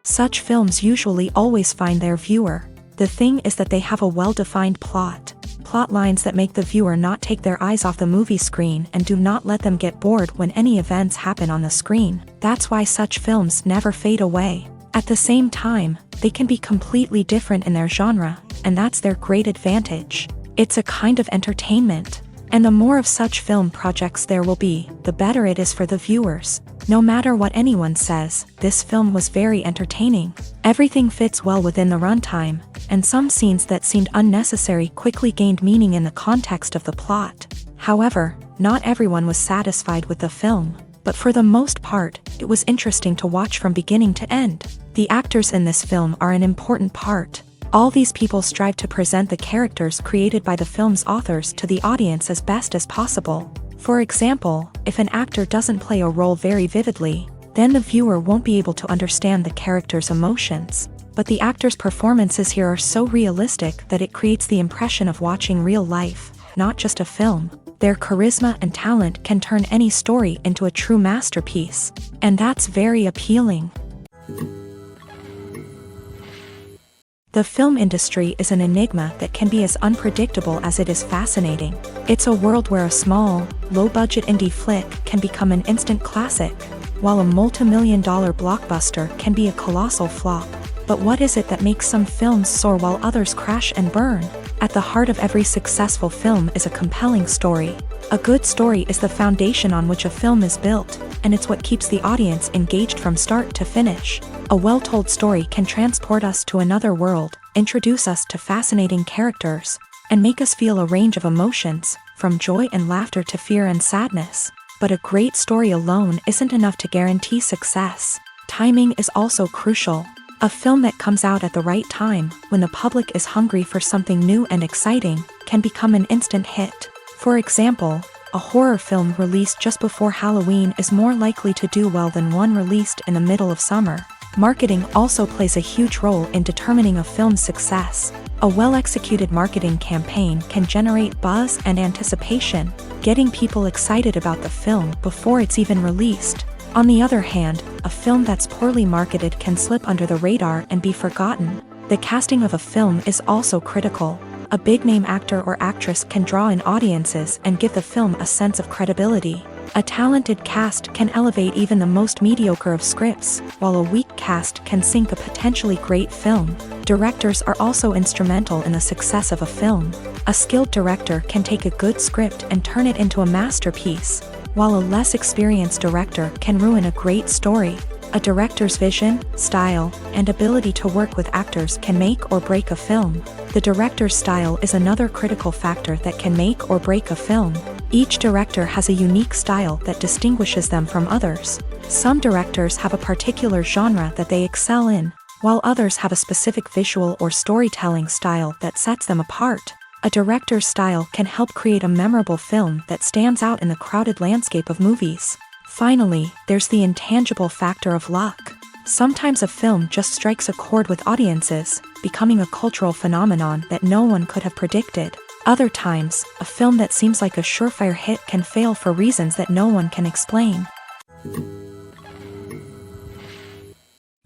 Such films usually always find their viewer. The thing is that they have a well-defined plot lines that make the viewer not take their eyes off the movie screen and do not let them get bored when any events happen on the screen. That's why such films never fade away. At the same time, they can be completely different in their genre, and that's their great advantage. It's a kind of entertainment. And the more of such film projects there will be, the better it is for the viewers. No matter what anyone says, this film was very entertaining. Everything fits well within the runtime, and some scenes that seemed unnecessary quickly gained meaning in the context of the plot. However, not everyone was satisfied with the film, but for the most part, it was interesting to watch from beginning to end. The actors in this film are an important part. All these people strive to present the characters created by the film's authors to the audience as best as possible. For example, if an actor doesn't play a role very vividly, then the viewer won't be able to understand the character's emotions. But the actors' performances here are so realistic that it creates the impression of watching real life, not just a film. Their charisma and talent can turn any story into a true masterpiece, and that's very appealing. The film industry is an enigma that can be as unpredictable as it is fascinating. It's a world where a small, low-budget indie flick can become an instant classic, while a multi-million-dollar blockbuster can be a colossal flop. But what is it that makes some films soar while others crash and burn? At the heart of every successful film is a compelling story. A good story is the foundation on which a film is built, and it's what keeps the audience engaged from start to finish. A well-told story can transport us to another world, introduce us to fascinating characters, and make us feel a range of emotions, from joy and laughter to fear and sadness. But a great story alone isn't enough to guarantee success. Timing is also crucial. A film that comes out at the right time, when the public is hungry for something new and exciting, can become an instant hit. For example, a horror film released just before Halloween is more likely to do well than one released in the middle of summer. Marketing also plays a huge role in determining a film's success. A well-executed marketing campaign can generate buzz and anticipation, getting people excited about the film before it's even released. On the other hand, a film that's poorly marketed can slip under the radar and be forgotten. The casting of a film is also critical. A big-name actor or actress can draw in audiences and give the film a sense of credibility. A talented cast can elevate even the most mediocre of scripts, while a weak cast can sink a potentially great film. Directors are also instrumental in the success of a film. A skilled director can take a good script and turn it into a masterpiece, while a less experienced director can ruin a great story. A director's vision, style, and ability to work with actors can make or break a film. The director's style is another critical factor that can make or break a film. Each director has a unique style that distinguishes them from others. Some directors have a particular genre that they excel in, while others have a specific visual or storytelling style that sets them apart. A director's style can help create a memorable film that stands out in the crowded landscape of movies. Finally, there's the intangible factor of luck. Sometimes a film just strikes a chord with audiences, becoming a cultural phenomenon that no one could have predicted. Other times, a film that seems like a surefire hit can fail for reasons that no one can explain.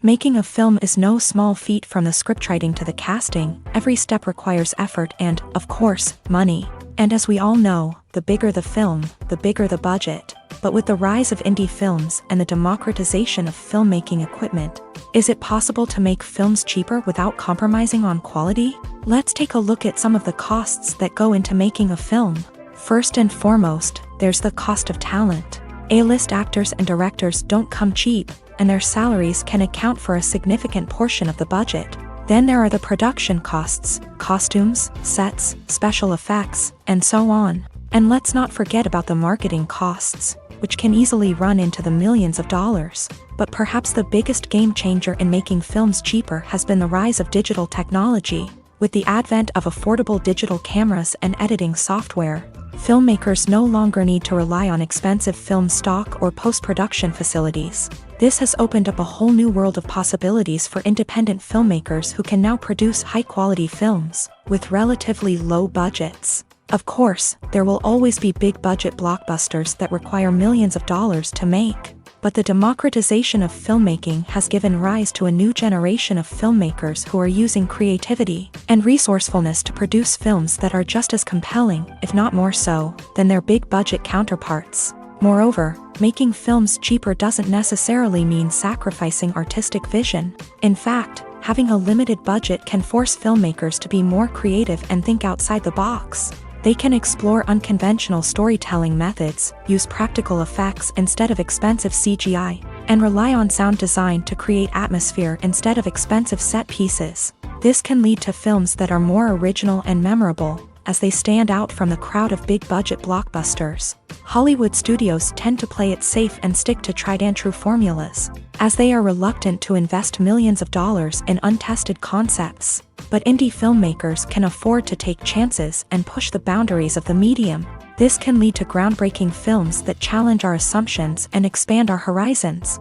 Making a film is no small feat, from the scriptwriting to the casting. Every step requires effort and, of course, money. And as we all know, the bigger the film, the bigger the budget. But with the rise of indie films and the democratization of filmmaking equipment, is it possible to make films cheaper without compromising on quality? Let's take a look at some of the costs that go into making a film. First and foremost, there's the cost of talent. A-list actors and directors don't come cheap, and their salaries can account for a significant portion of the budget. Then there are the production costs, costumes, sets, special effects, and so on. And let's not forget about the marketing costs, which can easily run into the millions of dollars. But perhaps the biggest game changer in making films cheaper has been the rise of digital technology. With the advent of affordable digital cameras and editing software, filmmakers no longer need to rely on expensive film stock or post-production facilities. This has opened up a whole new world of possibilities for independent filmmakers who can now produce high-quality films with relatively low budgets. Of course, there will always be big-budget blockbusters that require millions of dollars to make. But the democratization of filmmaking has given rise to a new generation of filmmakers who are using creativity and resourcefulness to produce films that are just as compelling, if not more so, than their big-budget counterparts. Moreover, making films cheaper doesn't necessarily mean sacrificing artistic vision. In fact, having a limited budget can force filmmakers to be more creative and think outside the box. They can explore unconventional storytelling methods, use practical effects instead of expensive CGI, and rely on sound design to create atmosphere instead of expensive set pieces. This can lead to films that are more original and memorable, as they stand out from the crowd of big-budget blockbusters. Hollywood studios tend to play it safe and stick to tried-and-true formulas, as they are reluctant to invest millions of dollars in untested concepts. But indie filmmakers can afford to take chances and push the boundaries of the medium. This can lead to groundbreaking films that challenge our assumptions and expand our horizons.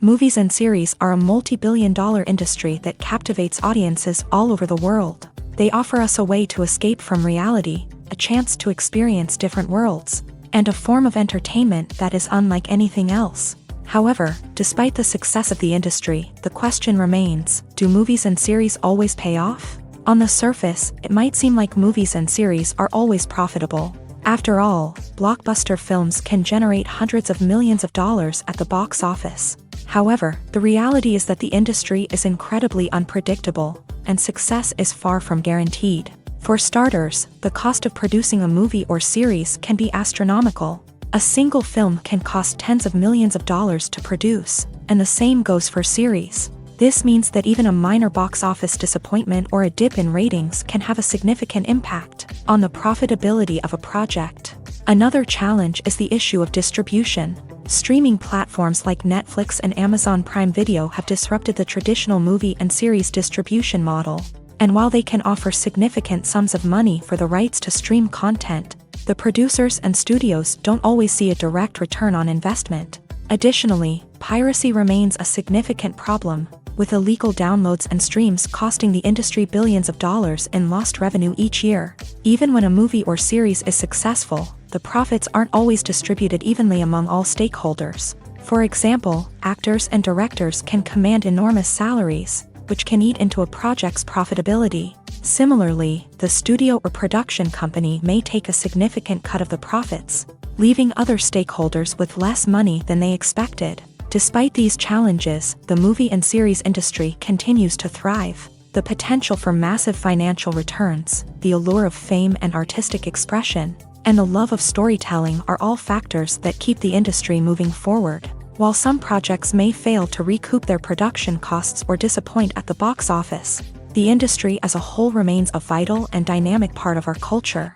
Movies and series are a multi-billion-dollar industry that captivates audiences all over the world. They offer us a way to escape from reality, a chance to experience different worlds, and a form of entertainment that is unlike anything else. However, despite the success of the industry, the question remains, do movies and series always pay off? On the surface, it might seem like movies and series are always profitable. After all, blockbuster films can generate hundreds of millions of dollars at the box office. However, the reality is that the industry is incredibly unpredictable, and success is far from guaranteed. For starters, the cost of producing a movie or series can be astronomical. A single film can cost tens of millions of dollars to produce, and the same goes for series. This means that even a minor box office disappointment or a dip in ratings can have a significant impact on the profitability of a project. Another challenge is the issue of distribution. Streaming platforms like Netflix and Amazon Prime Video have disrupted the traditional movie and series distribution model. And while they can offer significant sums of money for the rights to stream content, the producers and studios don't always see a direct return on investment. Additionally, piracy remains a significant problem, with illegal downloads and streams costing the industry billions of dollars in lost revenue each year. Even when a movie or series is successful, the profits aren't always distributed evenly among all stakeholders. For example, actors and directors can command enormous salaries, which can eat into a project's profitability. Similarly, the studio or production company may take a significant cut of the profits, leaving other stakeholders with less money than they expected. Despite these challenges, the movie and series industry continues to thrive. The potential for massive financial returns, the allure of fame and artistic expression, and the love of storytelling are all factors that keep the industry moving forward. While some projects may fail to recoup their production costs or disappoint at the box office, the industry as a whole remains a vital and dynamic part of our culture.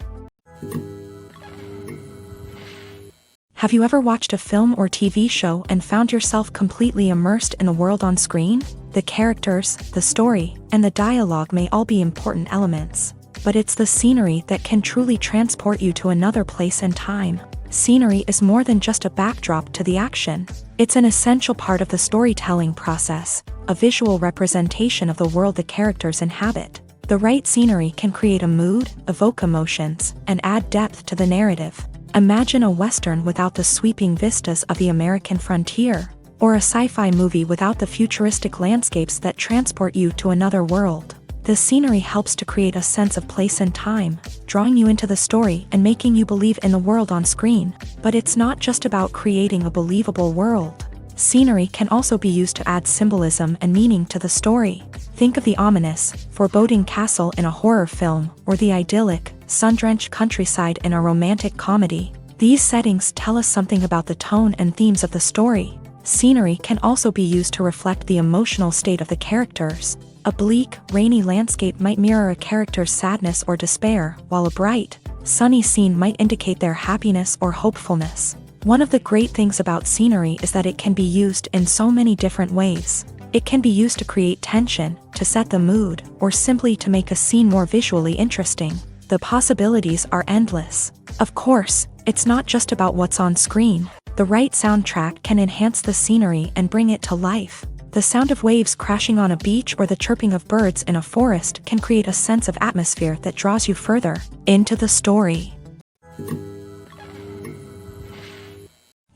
Have you ever watched a film or TV show and found yourself completely immersed in the world on screen? The characters, the story, and the dialogue may all be important elements, but it's the scenery that can truly transport you to another place and time. Scenery is more than just a backdrop to the action. It's an essential part of the storytelling process, a visual representation of the world the characters inhabit. The right scenery can create a mood, evoke emotions, and add depth to the narrative. Imagine a Western without the sweeping vistas of the American frontier, or a sci-fi movie without the futuristic landscapes that transport you to another world. The scenery helps to create a sense of place and time, drawing you into the story and making you believe in the world on screen. But it's not just about creating a believable world. Scenery can also be used to add symbolism and meaning to the story. Think of the ominous, foreboding castle in a horror film, or the idyllic, sun-drenched countryside in a romantic comedy. These settings tell us something about the tone and themes of the story. Scenery can also be used to reflect the emotional state of the characters. A bleak, rainy landscape might mirror a character's sadness or despair, while a bright, sunny scene might indicate their happiness or hopefulness. One of the great things about scenery is that it can be used in so many different ways. It can be used to create tension, to set the mood, or simply to make a scene more visually interesting. The possibilities are endless. Of course, it's not just about what's on screen. The right soundtrack can enhance the scenery and bring it to life. The sound of waves crashing on a beach or the chirping of birds in a forest can create a sense of atmosphere that draws you further into the story.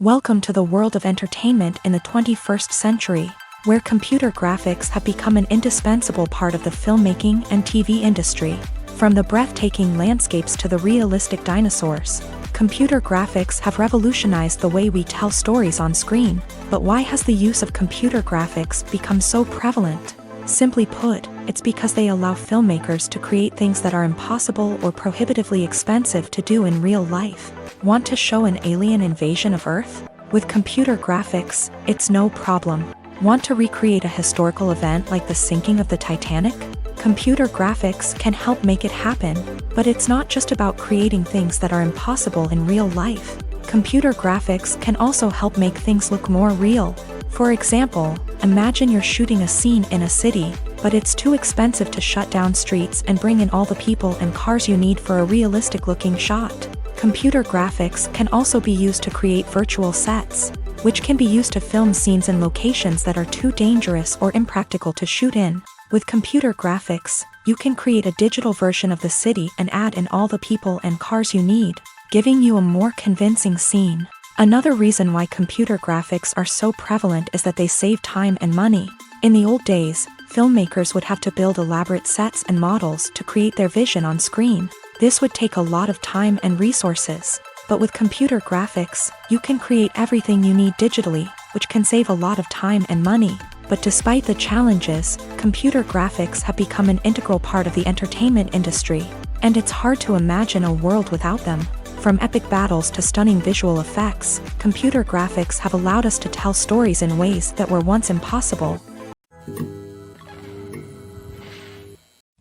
Welcome to the world of entertainment in the 21st century, where computer graphics have become an indispensable part of the filmmaking and TV industry. From the breathtaking landscapes to the realistic dinosaurs, computer graphics have revolutionized the way we tell stories on screen. But why has the use of computer graphics become so prevalent? Simply put, it's because they allow filmmakers to create things that are impossible or prohibitively expensive to do in real life. Want to show an alien invasion of Earth? With computer graphics, it's no problem. Want to recreate a historical event like the sinking of the Titanic? Computer graphics can help make it happen, but it's not just about creating things that are impossible in real life. Computer graphics can also help make things look more real. For example, imagine you're shooting a scene in a city, but it's too expensive to shut down streets and bring in all the people and cars you need for a realistic-looking shot. Computer graphics can also be used to create virtual sets, which can be used to film scenes in locations that are too dangerous or impractical to shoot in. With computer graphics, you can create a digital version of the city and add in all the people and cars you need, giving you a more convincing scene. Another reason why computer graphics are so prevalent is that they save time and money. In the old days, filmmakers would have to build elaborate sets and models to create their vision on screen. This would take a lot of time and resources. But with computer graphics, you can create everything you need digitally, which can save a lot of time and money. But despite the challenges, computer graphics have become an integral part of the entertainment industry, and it's hard to imagine a world without them. From epic battles to stunning visual effects, computer graphics have allowed us to tell stories in ways that were once impossible.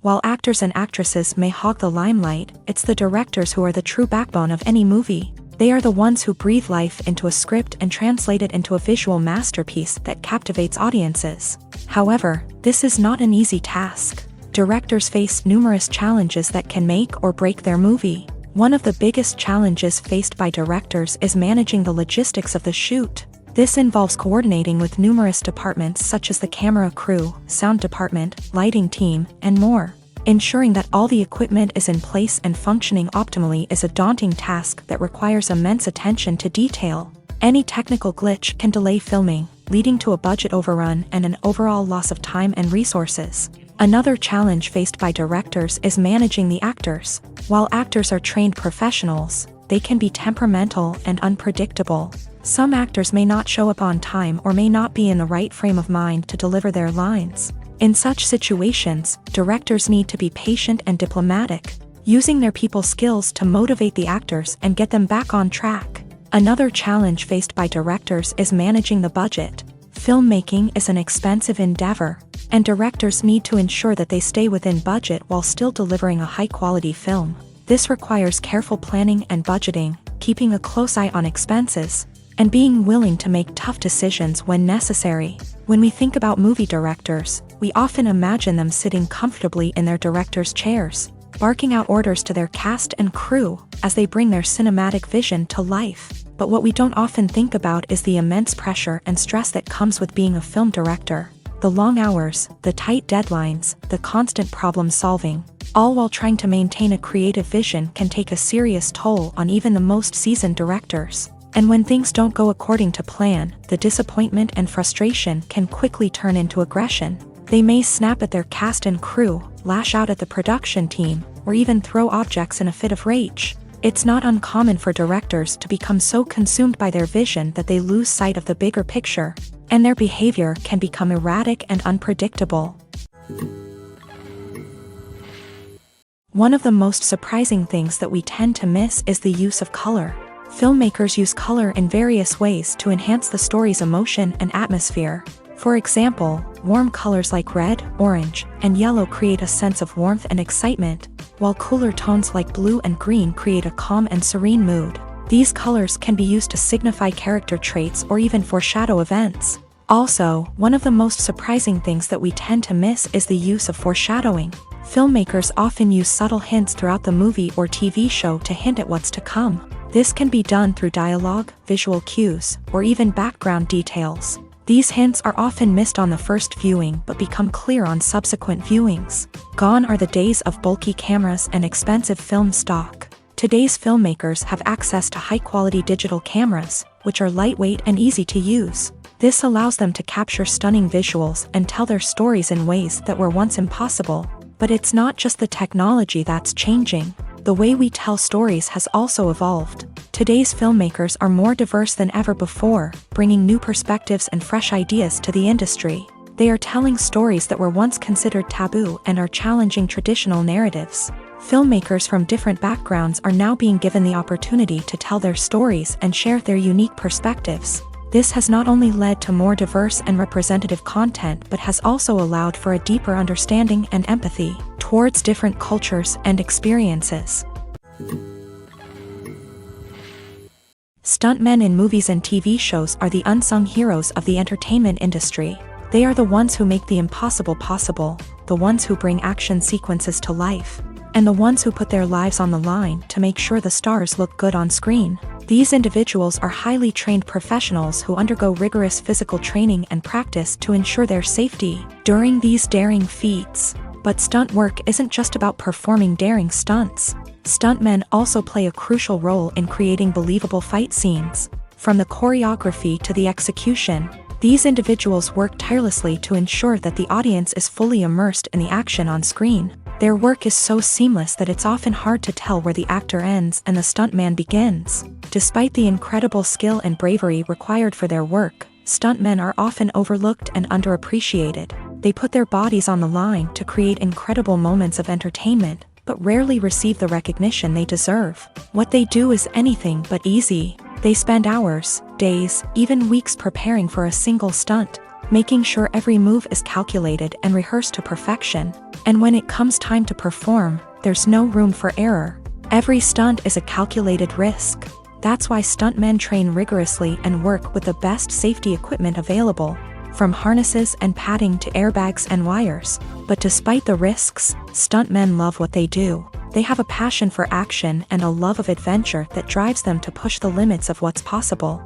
While actors and actresses may hog the limelight, it's the directors who are the true backbone of any movie. They are the ones who breathe life into a script and translate it into a visual masterpiece that captivates audiences. However, this is not an easy task. Directors face numerous challenges that can make or break their movie. One of the biggest challenges faced by directors is managing the logistics of the shoot. This involves coordinating with numerous departments such as the camera crew, sound department, lighting team, and more. Ensuring that all the equipment is in place and functioning optimally is a daunting task that requires immense attention to detail. Any technical glitch can delay filming, leading to a budget overrun and an overall loss of time and resources. Another challenge faced by directors is managing the actors. While actors are trained professionals, they can be temperamental and unpredictable. Some actors may not show up on time or may not be in the right frame of mind to deliver their lines. In such situations, directors need to be patient and diplomatic, using their people skills to motivate the actors and get them back on track. Another challenge faced by directors is managing the budget. Filmmaking is an expensive endeavor, and directors need to ensure that they stay within budget while still delivering a high-quality film. This requires careful planning and budgeting, keeping a close eye on expenses, and being willing to make tough decisions when necessary. When we think about movie directors, we often imagine them sitting comfortably in their director's chairs, barking out orders to their cast and crew as they bring their cinematic vision to life. But what we don't often think about is the immense pressure and stress that comes with being a film director. The long hours, the tight deadlines, the constant problem solving, all while trying to maintain a creative vision can take a serious toll on even the most seasoned directors. And when things don't go according to plan, the disappointment and frustration can quickly turn into aggression. They may snap at their cast and crew, lash out at the production team, or even throw objects in a fit of rage. It's not uncommon for directors to become so consumed by their vision that they lose sight of the bigger picture, and their behavior can become erratic and unpredictable. One of the most surprising things that we tend to miss is the use of color. Filmmakers use color in various ways to enhance the story's emotion and atmosphere. For example, warm colors like red, orange, and yellow create a sense of warmth and excitement, while cooler tones like blue and green create a calm and serene mood. These colors can be used to signify character traits or even foreshadow events. Also, one of the most surprising things that we tend to miss is the use of foreshadowing. Filmmakers often use subtle hints throughout the movie or TV show to hint at what's to come. This can be done through dialogue, visual cues, or even background details. These hints are often missed on the first viewing but become clear on subsequent viewings. Gone are the days of bulky cameras and expensive film stock. Today's filmmakers have access to high-quality digital cameras, which are lightweight and easy to use. This allows them to capture stunning visuals and tell their stories in ways that were once impossible. But it's not just the technology that's changing. The way we tell stories has also evolved. Today's filmmakers are more diverse than ever before, bringing new perspectives and fresh ideas to the industry. They are telling stories that were once considered taboo and are challenging traditional narratives. Filmmakers from different backgrounds are now being given the opportunity to tell their stories and share their unique perspectives. This has not only led to more diverse and representative content but has also allowed for a deeper understanding and empathy towards different cultures and experiences. Stuntmen in movies and TV shows are the unsung heroes of the entertainment industry. They are the ones who make the impossible possible, the ones who bring action sequences to life, and the ones who put their lives on the line to make sure the stars look good on screen. These individuals are highly trained professionals who undergo rigorous physical training and practice to ensure their safety during these daring feats. But stunt work isn't just about performing daring stunts. Stuntmen also play a crucial role in creating believable fight scenes. From the choreography to the execution, these individuals work tirelessly to ensure that the audience is fully immersed in the action on screen. Their work is so seamless that it's often hard to tell where the actor ends and the stuntman begins. Despite the incredible skill and bravery required for their work, stuntmen are often overlooked and underappreciated. They put their bodies on the line to create incredible moments of entertainment, but rarely receive the recognition they deserve. What they do is anything but easy. They spend hours, days, even weeks preparing for a single stunt, making sure every move is calculated and rehearsed to perfection. And when it comes time to perform, there's no room for error. Every stunt is a calculated risk. That's why stuntmen train rigorously and work with the best safety equipment available, from harnesses and padding to airbags and wires. But despite the risks, stuntmen love what they do. They have a passion for action and a love of adventure that drives them to push the limits of what's possible.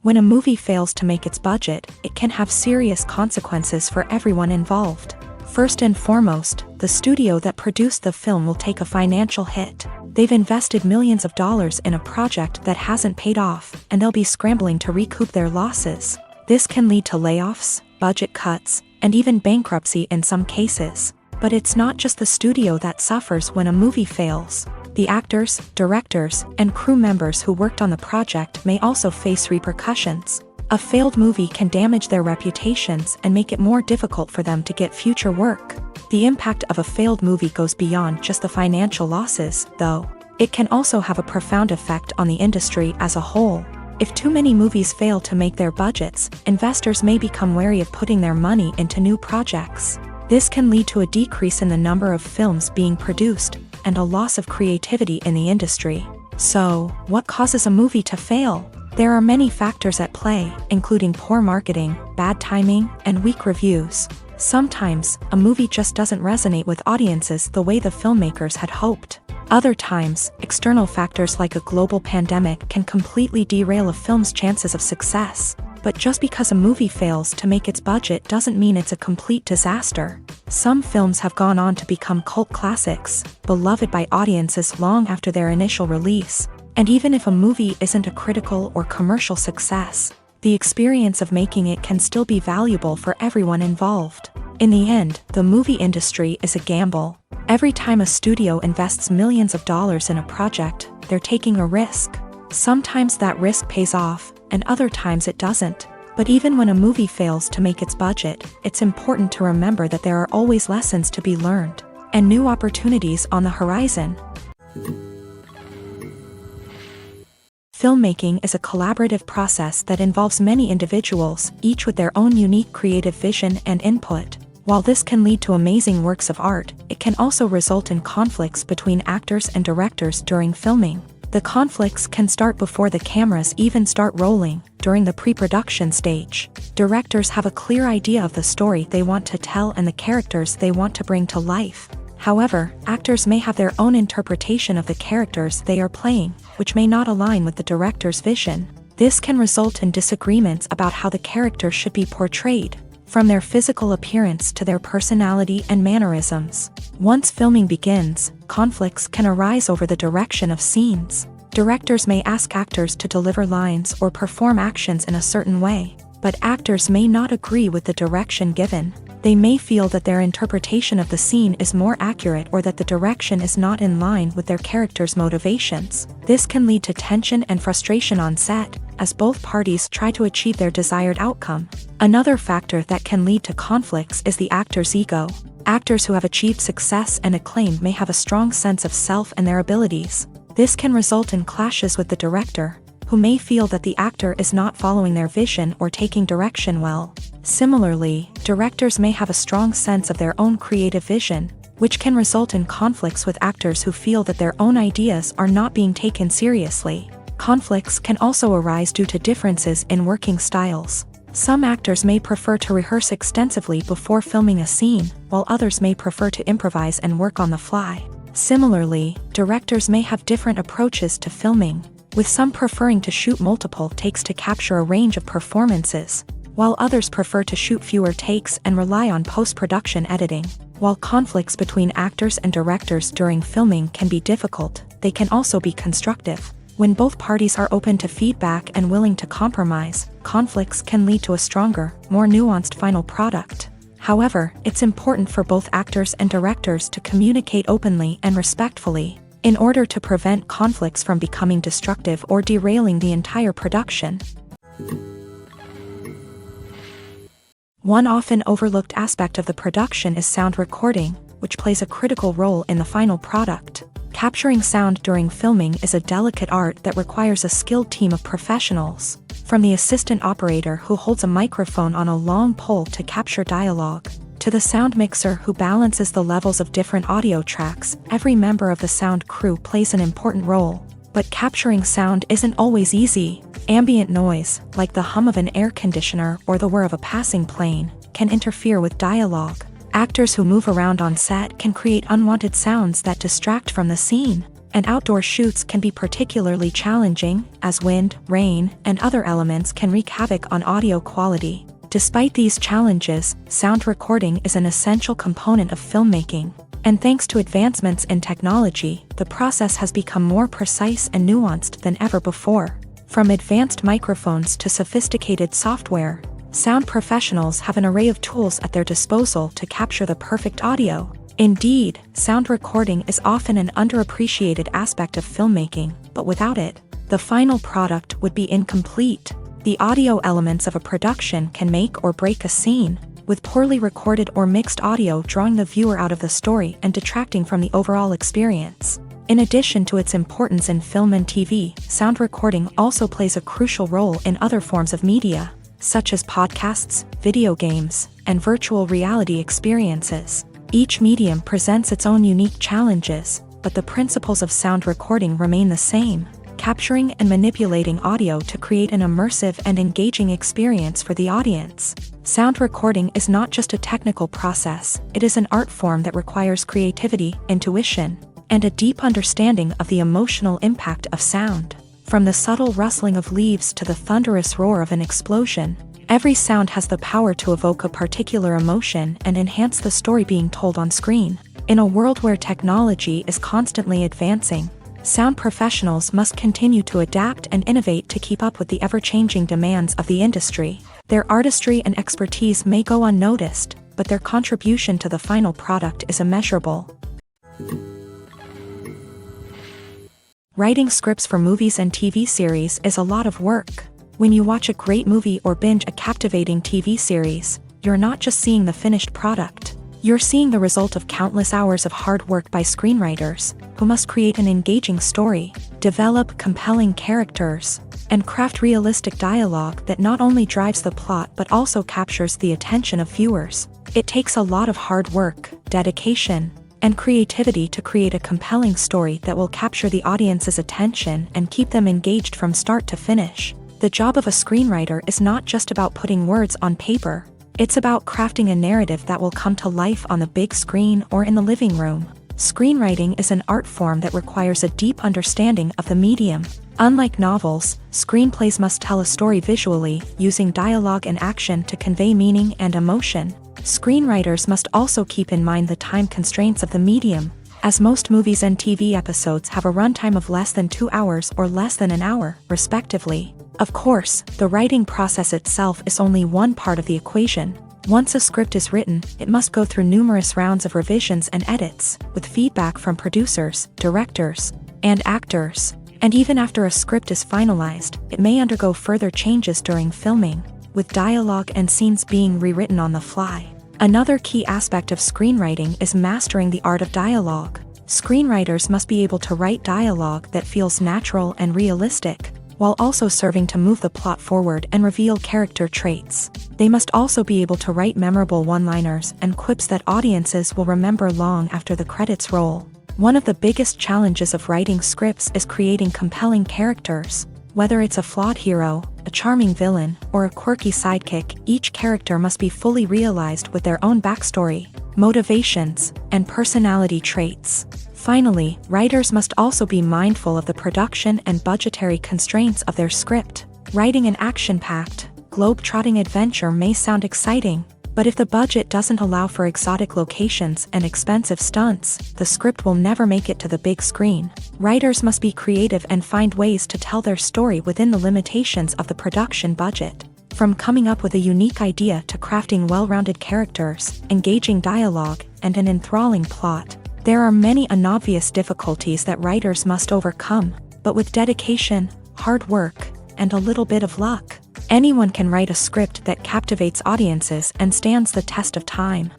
When a movie fails to make its budget, it can have serious consequences for everyone involved. First and foremost, the studio that produced the film will take a financial hit. They've invested millions of dollars in a project that hasn't paid off, and they'll be scrambling to recoup their losses. This can lead to layoffs, budget cuts, and even bankruptcy in some cases. But it's not just the studio that suffers when a movie fails. The actors, directors, and crew members who worked on the project may also face repercussions. A failed movie can damage their reputations and make it more difficult for them to get future work. The impact of a failed movie goes beyond just the financial losses, though. It can also have a profound effect on the industry as a whole. If too many movies fail to make their budgets, investors may become wary of putting their money into new projects. This can lead to a decrease in the number of films being produced, and a loss of creativity in the industry. So, what causes a movie to fail? There are many factors at play, including poor marketing, bad timing, and weak reviews. Sometimes, a movie just doesn't resonate with audiences the way the filmmakers had hoped. Other times, external factors like a global pandemic can completely derail a film's chances of success. But just because a movie fails to make its budget doesn't mean it's a complete disaster. Some films have gone on to become cult classics, beloved by audiences long after their initial release. And even if a movie isn't a critical or commercial success, the experience of making it can still be valuable for everyone involved. In the end, the movie industry is a gamble. Every time a studio invests millions of dollars in a project, they're taking a risk. Sometimes that risk pays off, and other times it doesn't. But even when a movie fails to make its budget, it's important to remember that there are always lessons to be learned, and new opportunities on the horizon. Filmmaking is a collaborative process that involves many individuals, each with their own unique creative vision and input. While this can lead to amazing works of art, it can also result in conflicts between actors and directors during filming. The conflicts can start before the cameras even start rolling, during the pre-production stage. Directors have a clear idea of the story they want to tell and the characters they want to bring to life. However, actors may have their own interpretation of the characters they are playing, which may not align with the director's vision. This can result in disagreements about how the character should be portrayed. from their physical appearance to their personality and mannerisms. Once filming begins, conflicts can arise over the direction of scenes. Directors may ask actors to deliver lines or perform actions in a certain way, but actors may not agree with the direction given. They may feel that their interpretation of the scene is more accurate or that the direction is not in line with their character's motivations. This can lead to tension and frustration on set, as both parties try to achieve their desired outcome. Another factor that can lead to conflicts is the actor's ego. Actors who have achieved success and acclaim may have a strong sense of self and their abilities. This can result in clashes with the director, who may feel that the actor is not following their vision or taking direction well. Similarly, directors may have a strong sense of their own creative vision, which can result in conflicts with actors who feel that their own ideas are not being taken seriously. Conflicts can also arise due to differences in working styles. Some actors may prefer to rehearse extensively before filming a scene, while others may prefer to improvise and work on the fly. Similarly, directors may have different approaches to filming, with some preferring to shoot multiple takes to capture a range of performances, while others prefer to shoot fewer takes and rely on post-production editing. While conflicts between actors and directors during filming can be difficult, they can also be constructive. When both parties are open to feedback and willing to compromise, conflicts can lead to a stronger, more nuanced final product. However, it's important for both actors and directors to communicate openly and respectfully, in order to prevent conflicts from becoming destructive or derailing the entire production. One often overlooked aspect of the production is sound recording, which plays a critical role in the final product. Capturing sound during filming is a delicate art that requires a skilled team of professionals, from the assistant operator who holds a microphone on a long pole to capture dialogue, to the sound mixer who balances the levels of different audio tracks. Every member of the sound crew plays an important role. But capturing sound isn't always easy. Ambient noise, like the hum of an air conditioner or the whir of a passing plane, can interfere with dialogue. Actors who move around on set can create unwanted sounds that distract from the scene, and outdoor shoots can be particularly challenging, as wind, rain, and other elements can wreak havoc on audio quality. Despite these challenges, sound recording is an essential component of filmmaking, and thanks to advancements in technology, the process has become more precise and nuanced than ever before. From advanced microphones to sophisticated software, sound professionals have an array of tools at their disposal to capture the perfect audio. Indeed, sound recording is often an underappreciated aspect of filmmaking, but without it, the final product would be incomplete. The audio elements of a production can make or break a scene, with poorly recorded or mixed audio drawing the viewer out of the story and detracting from the overall experience. In addition to its importance in film and TV, sound recording also plays a crucial role in other forms of media, such as podcasts, video games, and virtual reality experiences. Each medium presents its own unique challenges, but the principles of sound recording remain the same: capturing and manipulating audio to create an immersive and engaging experience for the audience. Sound recording is not just a technical process, it is an art form that requires creativity, intuition, and a deep understanding of the emotional impact of sound. From the subtle rustling of leaves to the thunderous roar of an explosion, every sound has the power to evoke a particular emotion and enhance the story being told on screen. In a world where technology is constantly advancing, sound professionals must continue to adapt and innovate to keep up with the ever-changing demands of the industry. Their artistry and expertise may go unnoticed, but their contribution to the final product is immeasurable. Writing scripts for movies and TV series is a lot of work. When you watch a great movie or binge a captivating TV series, you're not just seeing the finished product. You're seeing the result of countless hours of hard work by screenwriters, who must create an engaging story, develop compelling characters, and craft realistic dialogue that not only drives the plot but also captures the attention of viewers. It takes a lot of hard work, dedication, and creativity to create a compelling story that will capture the audience's attention and keep them engaged from start to finish. The job of a screenwriter is not just about putting words on paper. It's about crafting a narrative that will come to life on the big screen or in the living room. Screenwriting is an art form that requires a deep understanding of the medium. Unlike novels, screenplays must tell a story visually, using dialogue and action to convey meaning and emotion. Screenwriters must also keep in mind the time constraints of the medium, as most movies and TV episodes have a runtime of less than 2 hours or less than an hour, respectively. Of course, the writing process itself is only one part of the equation. Once a script is written, it must go through numerous rounds of revisions and edits, with feedback from producers, directors, and actors. And even after a script is finalized, it may undergo further changes during filming, with dialogue and scenes being rewritten on the fly. Another key aspect of screenwriting is mastering the art of dialogue. Screenwriters must be able to write dialogue that feels natural and realistic, while also serving to move the plot forward and reveal character traits. They must also be able to write memorable one-liners and quips that audiences will remember long after the credits roll. One of the biggest challenges of writing scripts is creating compelling characters. Whether it's a flawed hero, a charming villain, or a quirky sidekick, each character must be fully realized with their own backstory, motivations, and personality traits. Finally, writers must also be mindful of the production and budgetary constraints of their script. Writing an action-packed, globe-trotting adventure may sound exciting, but if the budget doesn't allow for exotic locations and expensive stunts, the script will never make it to the big screen. Writers must be creative and find ways to tell their story within the limitations of the production budget. From coming up with a unique idea to crafting well-rounded characters, engaging dialogue, and an enthralling plot, there are many unobvious difficulties that writers must overcome, but with dedication, hard work, and a little bit of luck, anyone can write a script that captivates audiences and stands the test of time.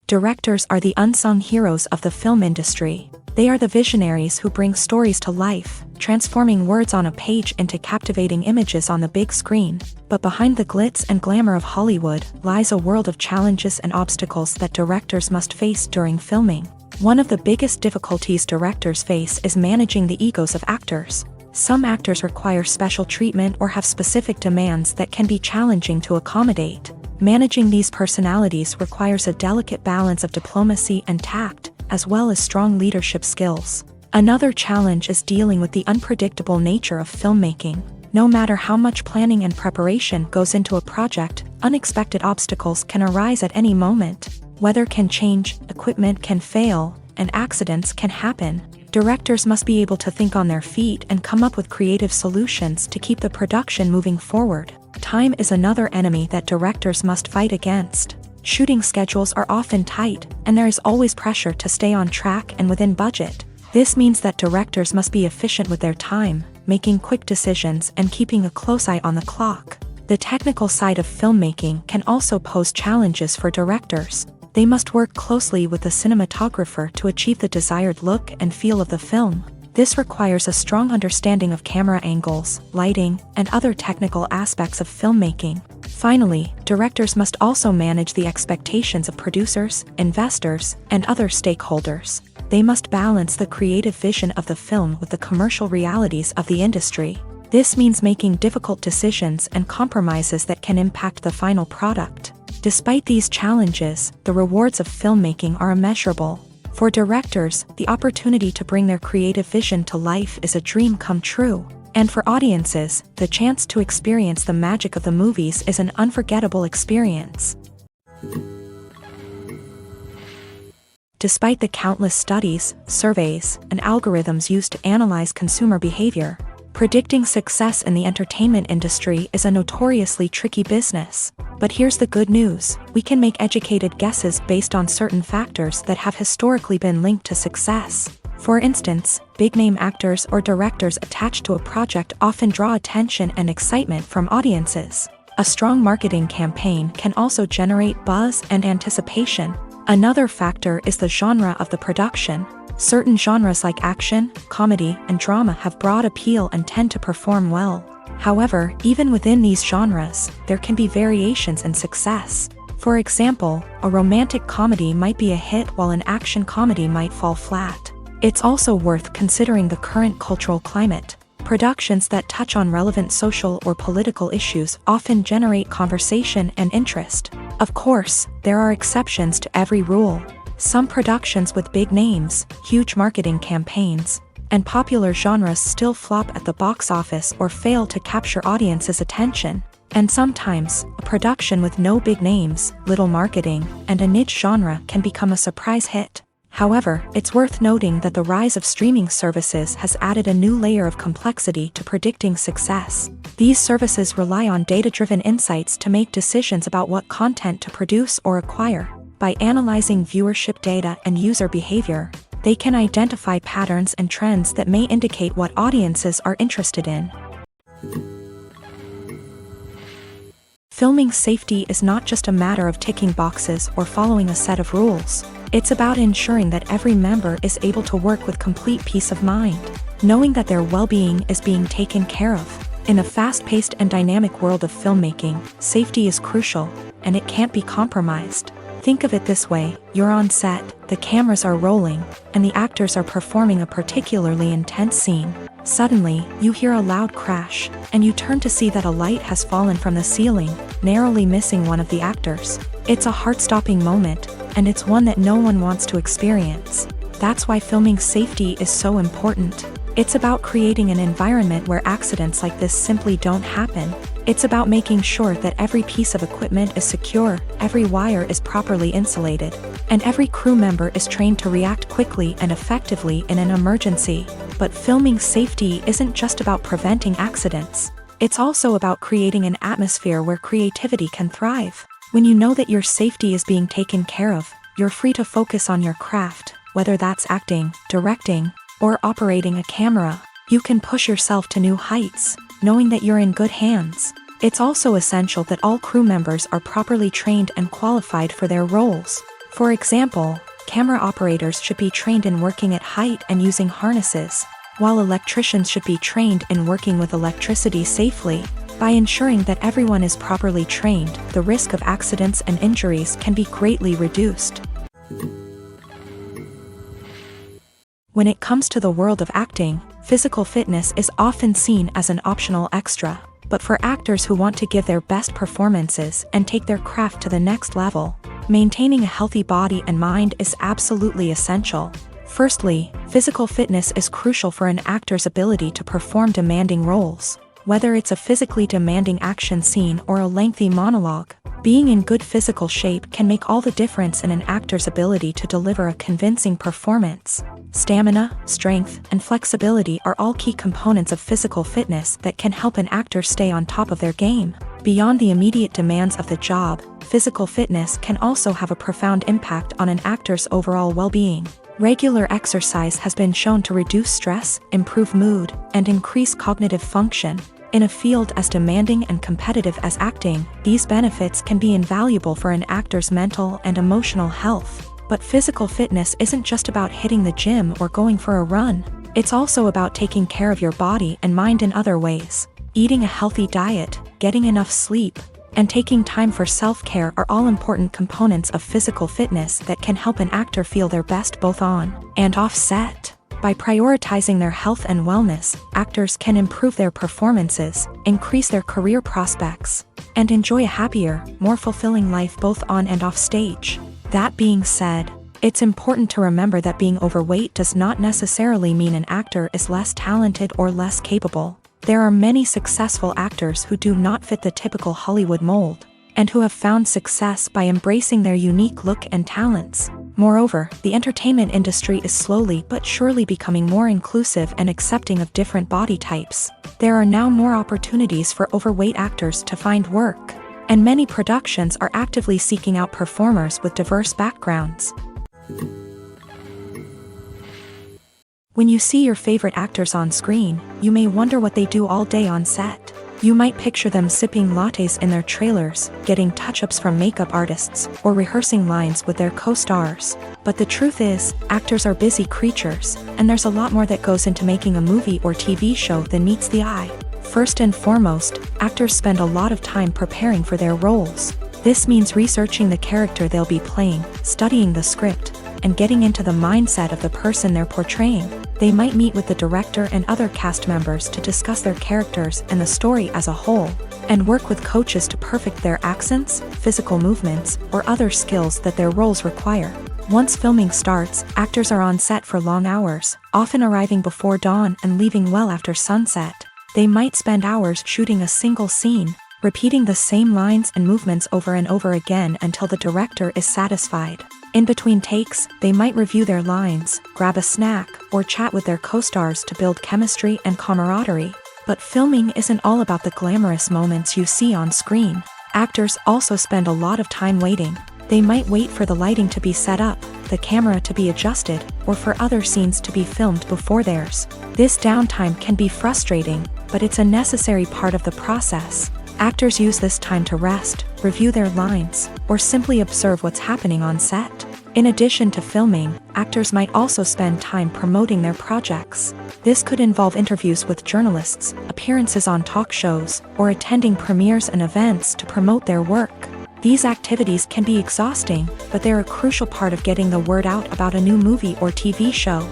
Directors are the unsung heroes of the film industry. They are the visionaries who bring stories to life, transforming words on a page into captivating images on the big screen. But behind the glitz and glamour of Hollywood lies a world of challenges and obstacles that directors must face during filming. One of the biggest difficulties directors face is managing the egos of actors. Some actors require special treatment or have specific demands that can be challenging to accommodate. Managing these personalities requires a delicate balance of diplomacy and tact, as well as strong leadership skills. Another challenge is dealing with the unpredictable nature of filmmaking. No matter how much planning and preparation goes into a project, unexpected obstacles can arise at any moment. Weather can change, equipment can fail, and accidents can happen. Directors must be able to think on their feet and come up with creative solutions to keep the production moving forward. Time is another enemy that directors must fight against. Shooting schedules are often tight, and there is always pressure to stay on track and within budget. This means that directors must be efficient with their time, making quick decisions and keeping a close eye on the clock. The technical side of filmmaking can also pose challenges for directors. They must work closely with the cinematographer to achieve the desired look and feel of the film. This requires a strong understanding of camera angles, lighting, and other technical aspects of filmmaking. Finally, directors must also manage the expectations of producers, investors, and other stakeholders. They must balance the creative vision of the film with the commercial realities of the industry. This means making difficult decisions and compromises that can impact the final product. Despite these challenges, the rewards of filmmaking are immeasurable. For directors, the opportunity to bring their creative vision to life is a dream come true. And for audiences, the chance to experience the magic of the movies is an unforgettable experience. Despite the countless studies, surveys, and algorithms used to analyze consumer behavior, predicting success in the entertainment industry is a notoriously tricky business. But here's the good news: we can make educated guesses based on certain factors that have historically been linked to success. For instance, big-name actors or directors attached to a project often draw attention and excitement from audiences. A strong marketing campaign can also generate buzz and anticipation. Another factor is the genre of the production. Certain genres like action, comedy, and drama have broad appeal and tend to perform well. However, even within these genres, there can be variations in success. For example, a romantic comedy might be a hit while an action comedy might fall flat. It's also worth considering the current cultural climate. Productions that touch on relevant social or political issues often generate conversation and interest. Of course, there are exceptions to every rule. Some productions with big names, huge marketing campaigns, and popular genres still flop at the box office or fail to capture audiences' attention. And sometimes, a production with no big names, little marketing, and a niche genre can become a surprise hit. However, it's worth noting that the rise of streaming services has added a new layer of complexity to predicting success. These services rely on data-driven insights to make decisions about what content to produce or acquire. By analyzing viewership data and user behavior, they can identify patterns and trends that may indicate what audiences are interested in. Filming safety is not just a matter of ticking boxes or following a set of rules. It's about ensuring that every member is able to work with complete peace of mind, knowing that their well-being is being taken care of. In a fast-paced and dynamic world of filmmaking, safety is crucial, and it can't be compromised. Think of it this way: you're on set, the cameras are rolling, and the actors are performing a particularly intense scene. Suddenly, you hear a loud crash, and you turn to see that a light has fallen from the ceiling, narrowly missing one of the actors. It's a heart-stopping moment, and it's one that no one wants to experience. That's why filming safety is so important. It's about creating an environment where accidents like this simply don't happen. It's about making sure that every piece of equipment is secure, every wire is properly insulated, and every crew member is trained to react quickly and effectively in an emergency. But filming safety isn't just about preventing accidents. It's also about creating an atmosphere where creativity can thrive. When you know that your safety is being taken care of, you're free to focus on your craft, whether that's acting, directing, or operating a camera. You can push yourself to new heights, knowing that you're in good hands. It's also essential that all crew members are properly trained and qualified for their roles. For example, camera operators should be trained in working at height and using harnesses, while electricians should be trained in working with electricity safely. By ensuring that everyone is properly trained, the risk of accidents and injuries can be greatly reduced. When it comes to the world of acting, physical fitness is often seen as an optional extra. But for actors who want to give their best performances and take their craft to the next level, maintaining a healthy body and mind is absolutely essential. Firstly, physical fitness is crucial for an actor's ability to perform demanding roles. Whether it's a physically demanding action scene or a lengthy monologue, being in good physical shape can make all the difference in an actor's ability to deliver a convincing performance. Stamina, strength, and flexibility are all key components of physical fitness that can help an actor stay on top of their game. Beyond the immediate demands of the job, physical fitness can also have a profound impact on an actor's overall well-being. Regular exercise has been shown to reduce stress, improve mood, and increase cognitive function. In a field as demanding and competitive as acting, these benefits can be invaluable for an actor's mental and emotional health. But physical fitness isn't just about hitting the gym or going for a run. It's also about taking care of your body and mind in other ways. Eating a healthy diet, getting enough sleep, and taking time for self-care are all important components of physical fitness that can help an actor feel their best both on and off set. By prioritizing their health and wellness, actors can improve their performances, increase their career prospects, and enjoy a happier, more fulfilling life both on and off stage. That being said, it's important to remember that being overweight does not necessarily mean an actor is less talented or less capable. There are many successful actors who do not fit the typical Hollywood mold, and who have found success by embracing their unique look and talents. Moreover, the entertainment industry is slowly but surely becoming more inclusive and accepting of different body types. There are now more opportunities for overweight actors to find work, and many productions are actively seeking out performers with diverse backgrounds. When you see your favorite actors on screen, you may wonder what they do all day on set. You might picture them sipping lattes in their trailers, getting touch-ups from makeup artists, or rehearsing lines with their co-stars. But the truth is, actors are busy creatures, and there's a lot more that goes into making a movie or TV show than meets the eye. First and foremost, actors spend a lot of time preparing for their roles. This means researching the character they'll be playing, studying the script, and getting into the mindset of the person they're portraying. They might meet with the director and other cast members to discuss their characters and the story as a whole, and work with coaches to perfect their accents, physical movements, or other skills that their roles require. Once filming starts, actors are on set for long hours, often arriving before dawn and leaving well after sunset. They might spend hours shooting a single scene, repeating the same lines and movements over and over again until the director is satisfied. In between takes, they might review their lines, grab a snack, or chat with their co-stars to build chemistry and camaraderie. But filming isn't all about the glamorous moments you see on screen. Actors also spend a lot of time waiting. They might wait for the lighting to be set up, the camera to be adjusted, or for other scenes to be filmed before theirs. This downtime can be frustrating, but it's a necessary part of the process. Actors use this time to rest, review their lines, or simply observe what's happening on set. In addition to filming, actors might also spend time promoting their projects. This could involve interviews with journalists, appearances on talk shows, or attending premieres and events to promote their work. These activities can be exhausting, but they're a crucial part of getting the word out about a new movie or TV show.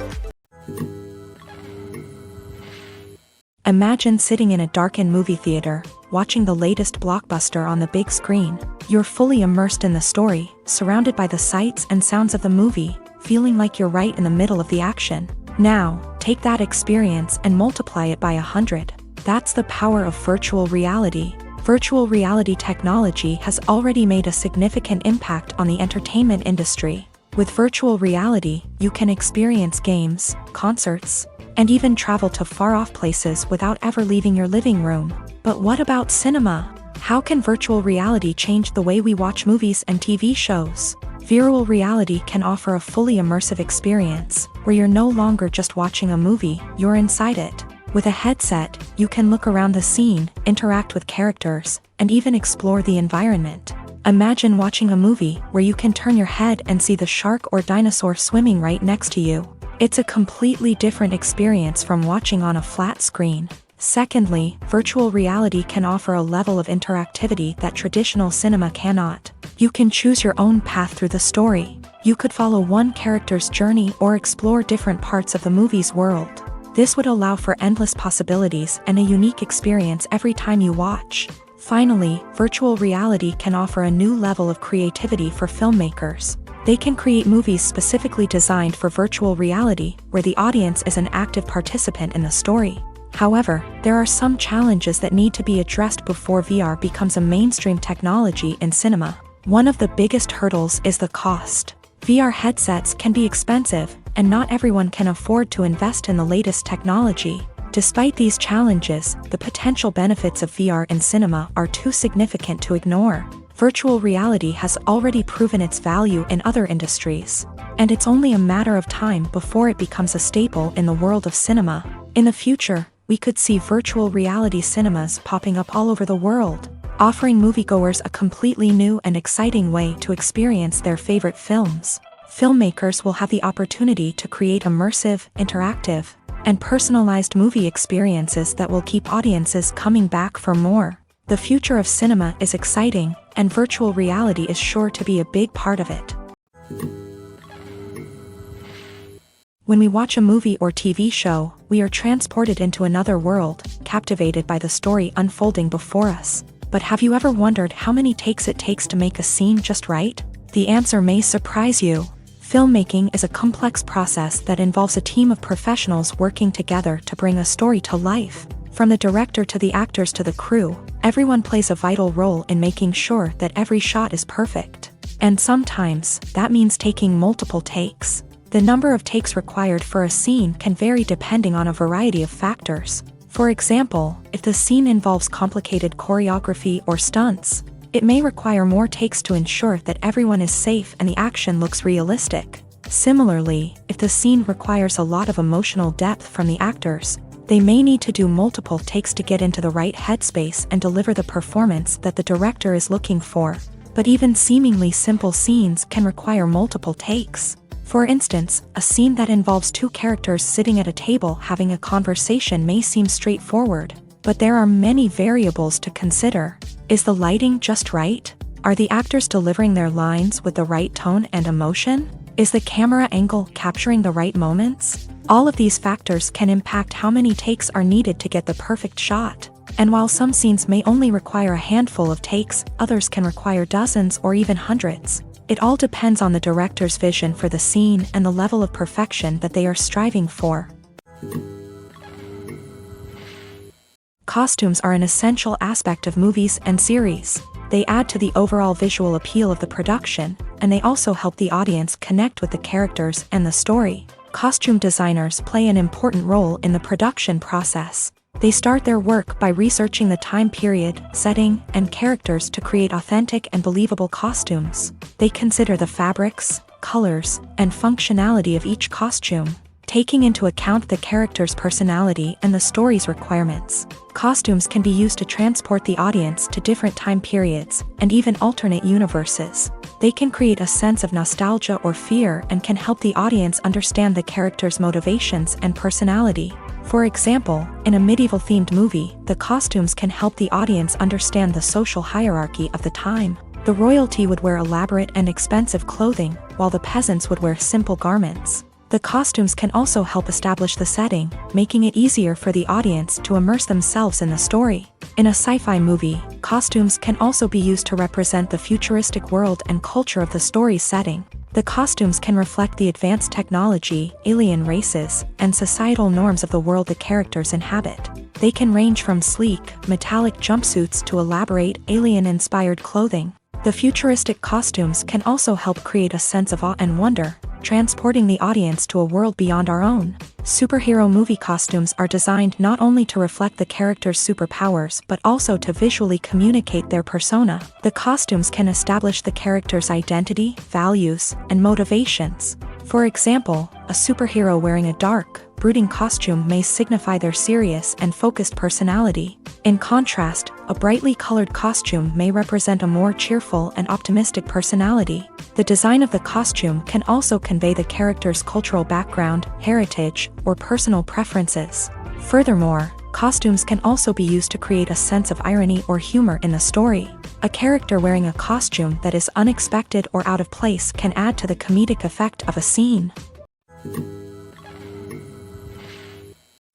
Imagine sitting in a darkened movie theater, watching the latest blockbuster on the big screen. You're fully immersed in the story, surrounded by the sights and sounds of the movie, feeling like you're right in the middle of the action. Now, take that experience and multiply it by 100. That's the power of virtual reality. Virtual reality technology has already made a significant impact on the entertainment industry. With virtual reality, you can experience games, concerts, and even travel to far-off places without ever leaving your living room. But what about cinema? How can virtual reality change the way we watch movies and TV shows? Virtual reality can offer a fully immersive experience, where you're no longer just watching a movie, you're inside it. With a headset, you can look around the scene, interact with characters, and even explore the environment. Imagine watching a movie where you can turn your head and see the shark or dinosaur swimming right next to you. It's a completely different experience from watching on a flat screen. Secondly, virtual reality can offer a level of interactivity that traditional cinema cannot. You can choose your own path through the story. You could follow one character's journey or explore different parts of the movie's world. This would allow for endless possibilities and a unique experience every time you watch. Finally, virtual reality can offer a new level of creativity for filmmakers. They can create movies specifically designed for virtual reality, where the audience is an active participant in the story. However, there are some challenges that need to be addressed before VR becomes a mainstream technology in cinema. One of the biggest hurdles is the cost. VR headsets can be expensive, and not everyone can afford to invest in the latest technology. Despite these challenges, the potential benefits of VR in cinema are too significant to ignore. Virtual reality has already proven its value in other industries, and it's only a matter of time before it becomes a staple in the world of cinema. In the future, we could see virtual reality cinemas popping up all over the world, offering moviegoers a completely new and exciting way to experience their favorite films. Filmmakers will have the opportunity to create immersive, interactive, and personalized movie experiences that will keep audiences coming back for more. The future of cinema is exciting, and virtual reality is sure to be a big part of it. When we watch a movie or TV show, we are transported into another world, captivated by the story unfolding before us. But have you ever wondered how many takes it takes to make a scene just right? The answer may surprise you. Filmmaking is a complex process that involves a team of professionals working together to bring a story to life. From the director to the actors to the crew, everyone plays a vital role in making sure that every shot is perfect. And sometimes, that means taking multiple takes. The number of takes required for a scene can vary depending on a variety of factors. For example, if the scene involves complicated choreography or stunts, it may require more takes to ensure that everyone is safe and the action looks realistic. Similarly, if the scene requires a lot of emotional depth from the actors, they may need to do multiple takes to get into the right headspace and deliver the performance that the director is looking for. But even seemingly simple scenes can require multiple takes. For instance, a scene that involves two characters sitting at a table having a conversation may seem straightforward, but there are many variables to consider. Is the lighting just right? Are the actors delivering their lines with the right tone and emotion? Is the camera angle capturing the right moments? All of these factors can impact how many takes are needed to get the perfect shot. And while some scenes may only require a handful of takes, others can require dozens or even hundreds. It all depends on the director's vision for the scene and the level of perfection that they are striving for. Costumes are an essential aspect of movies and series. They add to the overall visual appeal of the production, and they also help the audience connect with the characters and the story. Costume designers play an important role in the production process. They start their work by researching the time period, setting, and characters to create authentic and believable costumes. They consider the fabrics, colors, and functionality of each costume, taking into account the character's personality and the story's requirements. Costumes can be used to transport the audience to different time periods and even alternate universes. They can create a sense of nostalgia or fear and can help the audience understand the character's motivations and personality. For example, in a medieval-themed movie, the costumes can help the audience understand the social hierarchy of the time. The royalty would wear elaborate and expensive clothing, while the peasants would wear simple garments. The costumes can also help establish the setting, making it easier for the audience to immerse themselves in the story. In a sci-fi movie, costumes can also be used to represent the futuristic world and culture of the story's setting. The costumes can reflect the advanced technology, alien races, and societal norms of the world the characters inhabit. They can range from sleek, metallic jumpsuits to elaborate, alien-inspired clothing. The futuristic costumes can also help create a sense of awe and wonder, transporting the audience to a world beyond our own. Superhero movie costumes are designed not only to reflect the character's superpowers but also to visually communicate their persona. The costumes can establish the character's identity, values, and motivations. For example, a superhero wearing a dark, brooding costume may signify their serious and focused personality. In contrast, a brightly colored costume may represent a more cheerful and optimistic personality. The design of the costume can also convey the character's cultural background, heritage, or personal preferences. Furthermore, costumes can also be used to create a sense of irony or humor in the story. A character wearing a costume that is unexpected or out of place can add to the comedic effect of a scene.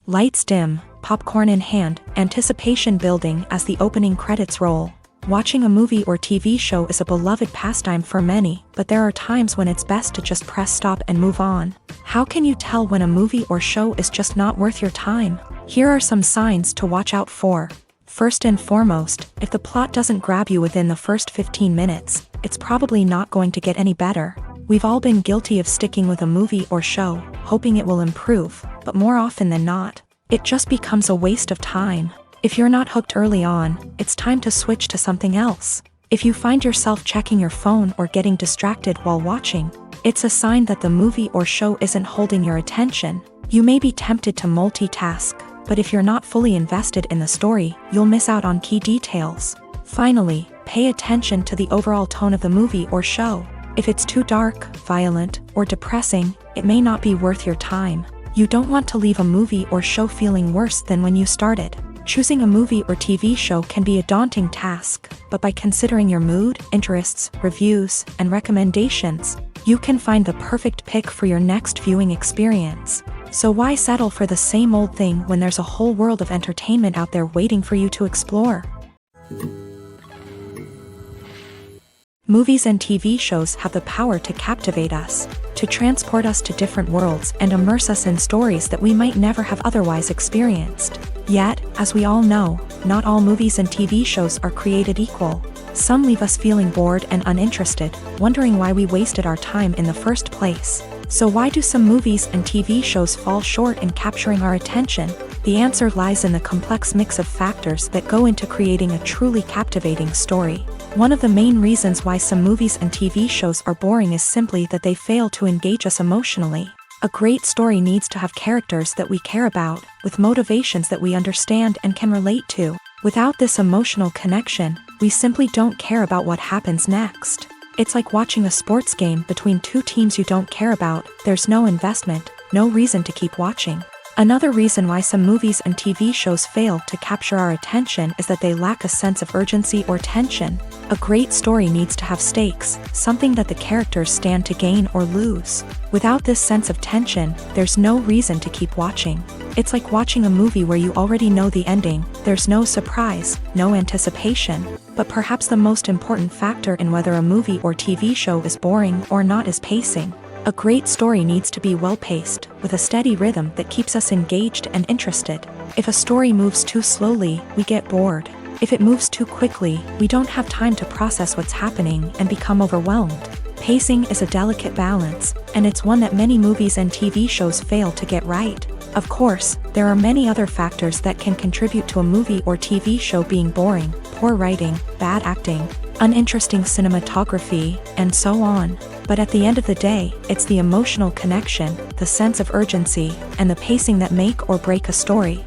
Lights dim, popcorn in hand, anticipation building as the opening credits roll. Watching a movie or TV show is a beloved pastime for many, but there are times when it's best to just press stop and move on. How can you tell when a movie or show is just not worth your time? Here are some signs to watch out for. First and foremost, if the plot doesn't grab you within the first 15 minutes, it's probably not going to get any better. We've all been guilty of sticking with a movie or show, hoping it will improve, but more often than not, it just becomes a waste of time. If you're not hooked early on, it's time to switch to something else. If you find yourself checking your phone or getting distracted while watching, it's a sign that the movie or show isn't holding your attention. You may be tempted to multitask, but if you're not fully invested in the story, you'll miss out on key details. Finally, pay attention to the overall tone of the movie or show. If it's too dark, violent, or depressing, it may not be worth your time. You don't want to leave a movie or show feeling worse than when you started. Choosing a movie or TV show can be a daunting task, but by considering your mood, interests, reviews, and recommendations, you can find the perfect pick for your next viewing experience. So why settle for the same old thing when there's a whole world of entertainment out there waiting for you to explore? Movies and TV shows have the power to captivate us, to transport us to different worlds and immerse us in stories that we might never have otherwise experienced. Yet, as we all know, not all movies and TV shows are created equal. Some leave us feeling bored and uninterested, wondering why we wasted our time in the first place. So why do some movies and TV shows fall short in capturing our attention? The answer lies in the complex mix of factors that go into creating a truly captivating story. One of the main reasons why some movies and TV shows are boring is simply that they fail to engage us emotionally. A great story needs to have characters that we care about, with motivations that we understand and can relate to. Without this emotional connection, we simply don't care about what happens next. It's like watching a sports game between two teams you don't care about. There's no investment, no reason to keep watching. Another reason why some movies and TV shows fail to capture our attention is that they lack a sense of urgency or tension. A great story needs to have stakes, something that the characters stand to gain or lose. Without this sense of tension, there's no reason to keep watching. It's like watching a movie where you already know the ending, there's no surprise, no anticipation. But perhaps the most important factor in whether a movie or TV show is boring or not is pacing. A great story needs to be well-paced, with a steady rhythm that keeps us engaged and interested. If a story moves too slowly, we get bored. If it moves too quickly, we don't have time to process what's happening and become overwhelmed. Pacing is a delicate balance, and it's one that many movies and TV shows fail to get right. Of course, there are many other factors that can contribute to a movie or TV show being boring: poor writing, bad acting, uninteresting cinematography, and so on. But at the end of the day, it's the emotional connection, the sense of urgency, and the pacing that make or break a story.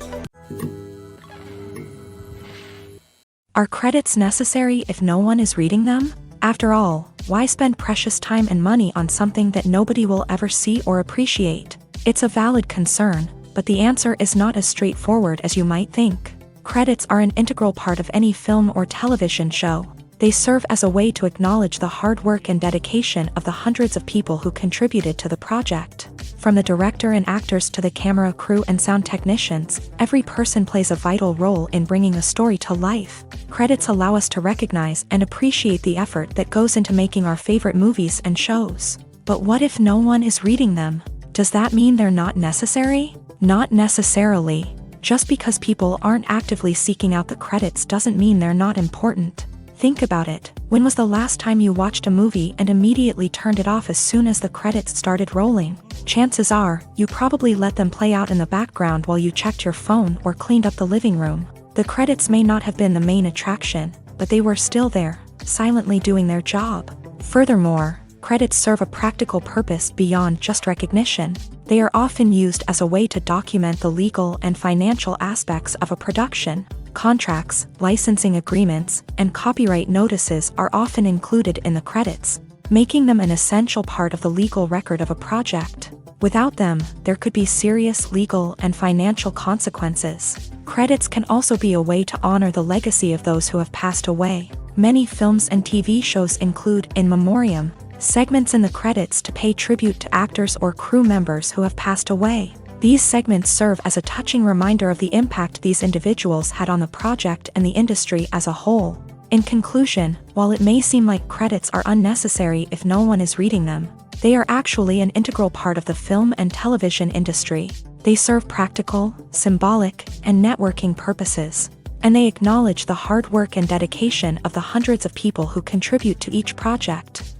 Are credits necessary if no one is reading them? After all, why spend precious time and money on something that nobody will ever see or appreciate? It's a valid concern, but the answer is not as straightforward as you might think. Credits are an integral part of any film or television show. They serve as a way to acknowledge the hard work and dedication of the hundreds of people who contributed to the project. From the director and actors to the camera crew and sound technicians, every person plays a vital role in bringing a story to life. Credits allow us to recognize and appreciate the effort that goes into making our favorite movies and shows. But what if no one is reading them? Does that mean they're not necessary? Not necessarily. Just because people aren't actively seeking out the credits doesn't mean they're not important. Think about it. When was the last time you watched a movie and immediately turned it off as soon as the credits started rolling? Chances are, you probably let them play out in the background while you checked your phone or cleaned up the living room. The credits may not have been the main attraction, but they were still there, silently doing their job. Furthermore, credits serve a practical purpose beyond just recognition. They are often used as a way to document the legal and financial aspects of a production. Contracts, licensing agreements, and copyright notices are often included in the credits, making them an essential part of the legal record of a project. Without them, there could be serious legal and financial consequences. Credits can also be a way to honor the legacy of those who have passed away. Many films and TV shows include in memoriam segments in the credits to pay tribute to actors or crew members who have passed away. These segments serve as a touching reminder of the impact these individuals had on the project and the industry as a whole. In conclusion, while it may seem like credits are unnecessary if no one is reading them, they are actually an integral part of the film and television industry. They serve practical, symbolic, and networking purposes, and they acknowledge the hard work and dedication of the hundreds of people who contribute to each project.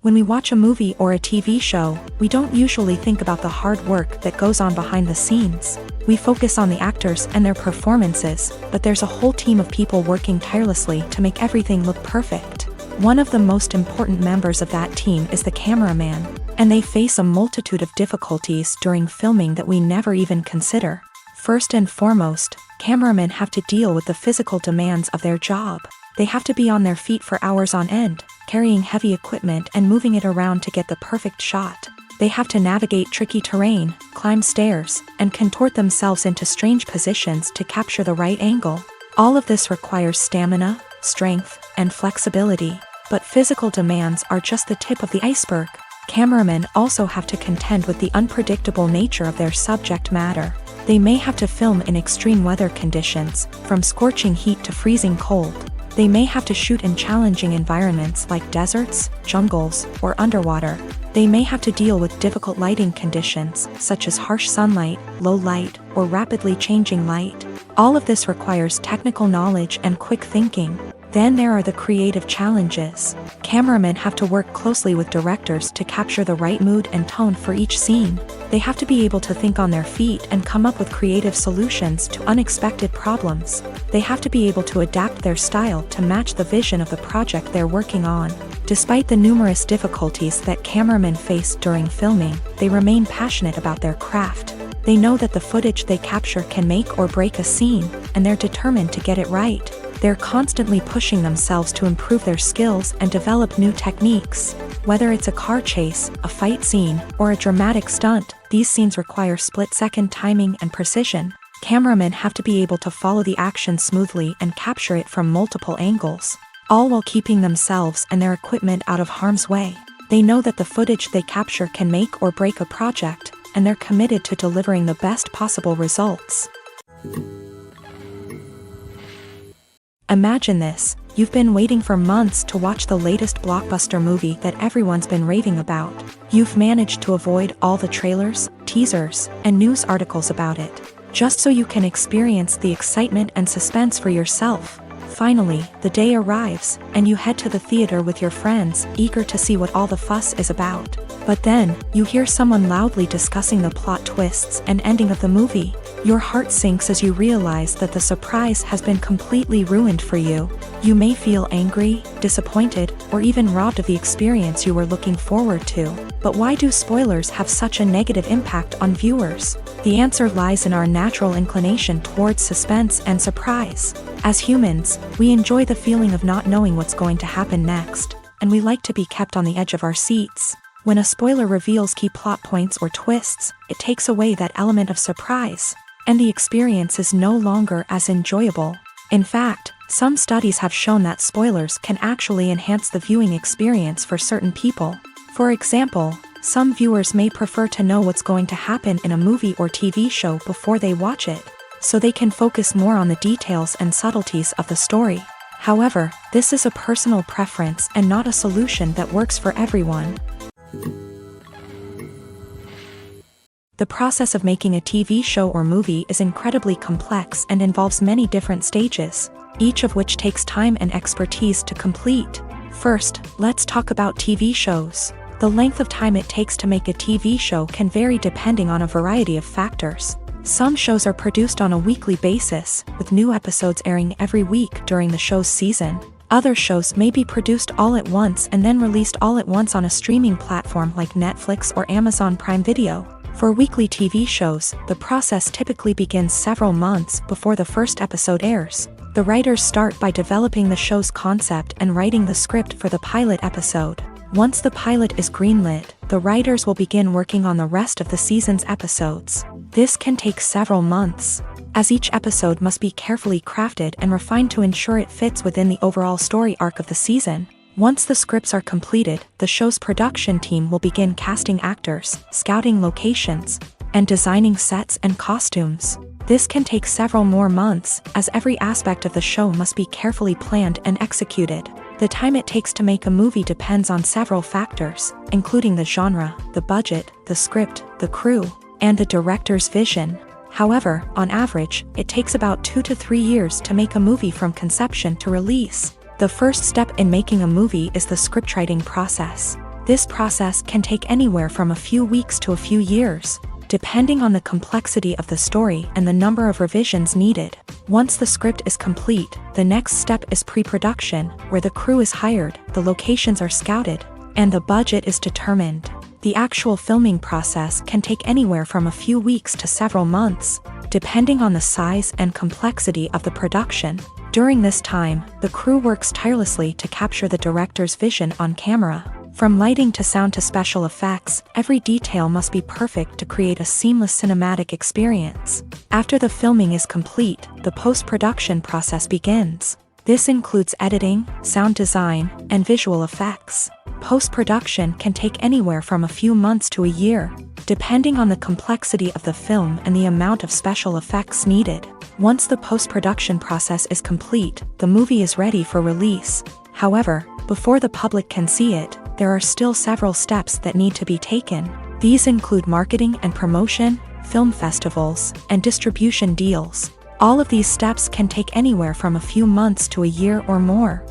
When we watch a movie or a TV show, we don't usually think about the hard work that goes on behind the scenes. We focus on the actors and their performances, but there's a whole team of people working tirelessly to make everything look perfect. One of the most important members of that team is the cameraman, and they face a multitude of difficulties during filming that we never even consider. First and foremost, cameramen have to deal with the physical demands of their job. They have to be on their feet for hours on end, carrying heavy equipment and moving it around to get the perfect shot. They have to navigate tricky terrain, climb stairs, and contort themselves into strange positions to capture the right angle. All of this requires stamina, strength, and flexibility. But physical demands are just the tip of the iceberg. Cameramen also have to contend with the unpredictable nature of their subject matter. They may have to film in extreme weather conditions, from scorching heat to freezing cold. They may have to shoot in challenging environments like deserts, jungles, or underwater. They may have to deal with difficult lighting conditions, such as harsh sunlight, low light, or rapidly changing light. All of this requires technical knowledge and quick thinking. Then there are the creative challenges. Cameramen have to work closely with directors to capture the right mood and tone for each scene. They have to be able to think on their feet and come up with creative solutions to unexpected problems. They have to be able to adapt their style to match the vision of the project they're working on. Despite the numerous difficulties that cameramen face during filming, they remain passionate about their craft. They know that the footage they capture can make or break a scene, and they're determined to get it right. They're constantly pushing themselves to improve their skills and develop new techniques. Whether it's a car chase, a fight scene, or a dramatic stunt, these scenes require split-second timing and precision. Cameramen have to be able to follow the action smoothly and capture it from multiple angles, all while keeping themselves and their equipment out of harm's way. They know that the footage they capture can make or break a project, and they're committed to delivering the best possible results. Imagine this: you've been waiting for months to watch the latest blockbuster movie that everyone's been raving about. You've managed to avoid all the trailers, teasers, and news articles about it, just so you can experience the excitement and suspense for yourself. Finally, the day arrives, and you head to the theater with your friends, eager to see what all the fuss is about. But then, you hear someone loudly discussing the plot twists and ending of the movie. Your heart sinks as you realize that the surprise has been completely ruined for you. You may feel angry, disappointed, or even robbed of the experience you were looking forward to. But why do spoilers have such a negative impact on viewers? The answer lies in our natural inclination towards suspense and surprise. As humans, we enjoy the feeling of not knowing what's going to happen next, and we like to be kept on the edge of our seats. When a spoiler reveals key plot points or twists, it takes away that element of surprise, and the experience is no longer as enjoyable. In fact, some studies have shown that spoilers can actually enhance the viewing experience for certain people. For example, some viewers may prefer to know what's going to happen in a movie or TV show before they watch it, so they can focus more on the details and subtleties of the story. However, this is a personal preference and not a solution that works for everyone. The process of making a TV show or movie is incredibly complex and involves many different stages, each of which takes time and expertise to complete. First, let's talk about TV shows. The length of time it takes to make a TV show can vary depending on a variety of factors. Some shows are produced on a weekly basis, with new episodes airing every week during the show's season. Other shows may be produced all at once and then released all at once on a streaming platform like Netflix or Amazon Prime Video. For weekly TV shows, the process typically begins several months before the first episode airs. The writers start by developing the show's concept and writing the script for the pilot episode. Once the pilot is greenlit, the writers will begin working on the rest of the season's episodes. This can take several months, as each episode must be carefully crafted and refined to ensure it fits within the overall story arc of the season. Once the scripts are completed, the show's production team will begin casting actors, scouting locations, and designing sets and costumes. This can take several more months, as every aspect of the show must be carefully planned and executed. The time it takes to make a movie depends on several factors, including the genre, the budget, the script, the crew, and the director's vision. However, on average, it takes about 2 to 3 years to make a movie from conception to release. The first step in making a movie is the scriptwriting process. This process can take anywhere from a few weeks to a few years, depending on the complexity of the story and the number of revisions needed. Once the script is complete, the next step is pre-production, where the crew is hired, the locations are scouted, and the budget is determined. The actual filming process can take anywhere from a few weeks to several months, depending on the size and complexity of the production. During this time, the crew works tirelessly to capture the director's vision on camera. From lighting to sound to special effects, every detail must be perfect to create a seamless cinematic experience. After the filming is complete, the post-production process begins. This includes editing, sound design, and visual effects. Post-production can take anywhere from a few months to a year, depending on the complexity of the film and the amount of special effects needed. Once the post-production process is complete, the movie is ready for release. However, before the public can see it, there are still several steps that need to be taken. These include marketing and promotion, film festivals, and distribution deals. All of these steps can take anywhere from a few months to a year or more.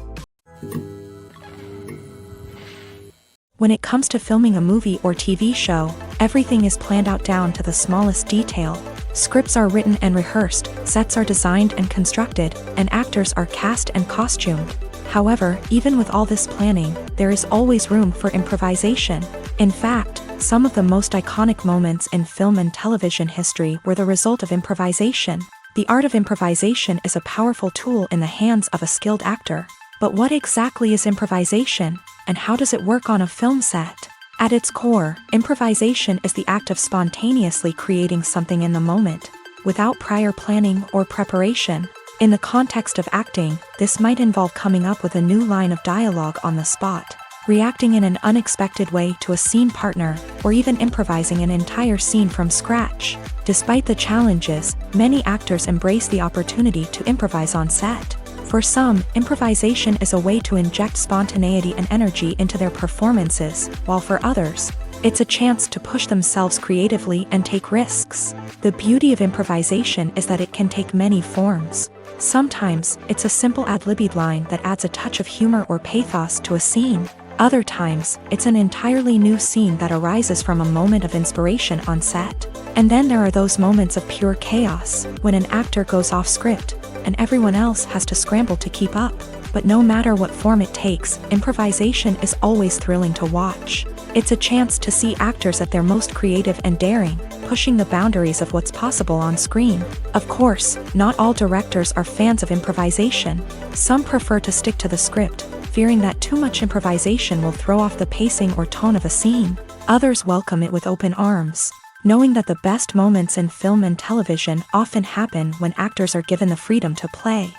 When it comes to filming a movie or TV show, everything is planned out down to the smallest detail. Scripts are written and rehearsed, sets are designed and constructed, and actors are cast and costumed. However, even with all this planning, there is always room for improvisation. In fact, some of the most iconic moments in film and television history were the result of improvisation. The art of improvisation is a powerful tool in the hands of a skilled actor. But what exactly is improvisation, and how does it work on a film set? At its core, improvisation is the act of spontaneously creating something in the moment, without prior planning or preparation. In the context of acting, this might involve coming up with a new line of dialogue on the spot, reacting in an unexpected way to a scene partner, or even improvising an entire scene from scratch. Despite the challenges, many actors embrace the opportunity to improvise on set. For some, improvisation is a way to inject spontaneity and energy into their performances, while for others, it's a chance to push themselves creatively and take risks. The beauty of improvisation is that it can take many forms. Sometimes, it's a simple ad-libbed line that adds a touch of humor or pathos to a scene. Other times, it's an entirely new scene that arises from a moment of inspiration on set. And then there are those moments of pure chaos, when an actor goes off script, and everyone else has to scramble to keep up. But no matter what form it takes, improvisation is always thrilling to watch. It's a chance to see actors at their most creative and daring, pushing the boundaries of what's possible on screen. Of course, not all directors are fans of improvisation. Some prefer to stick to the script, fearing that too much improvisation will throw off the pacing or tone of a scene. Others welcome it with open arms, knowing that the best moments in film and television often happen when actors are given the freedom to play.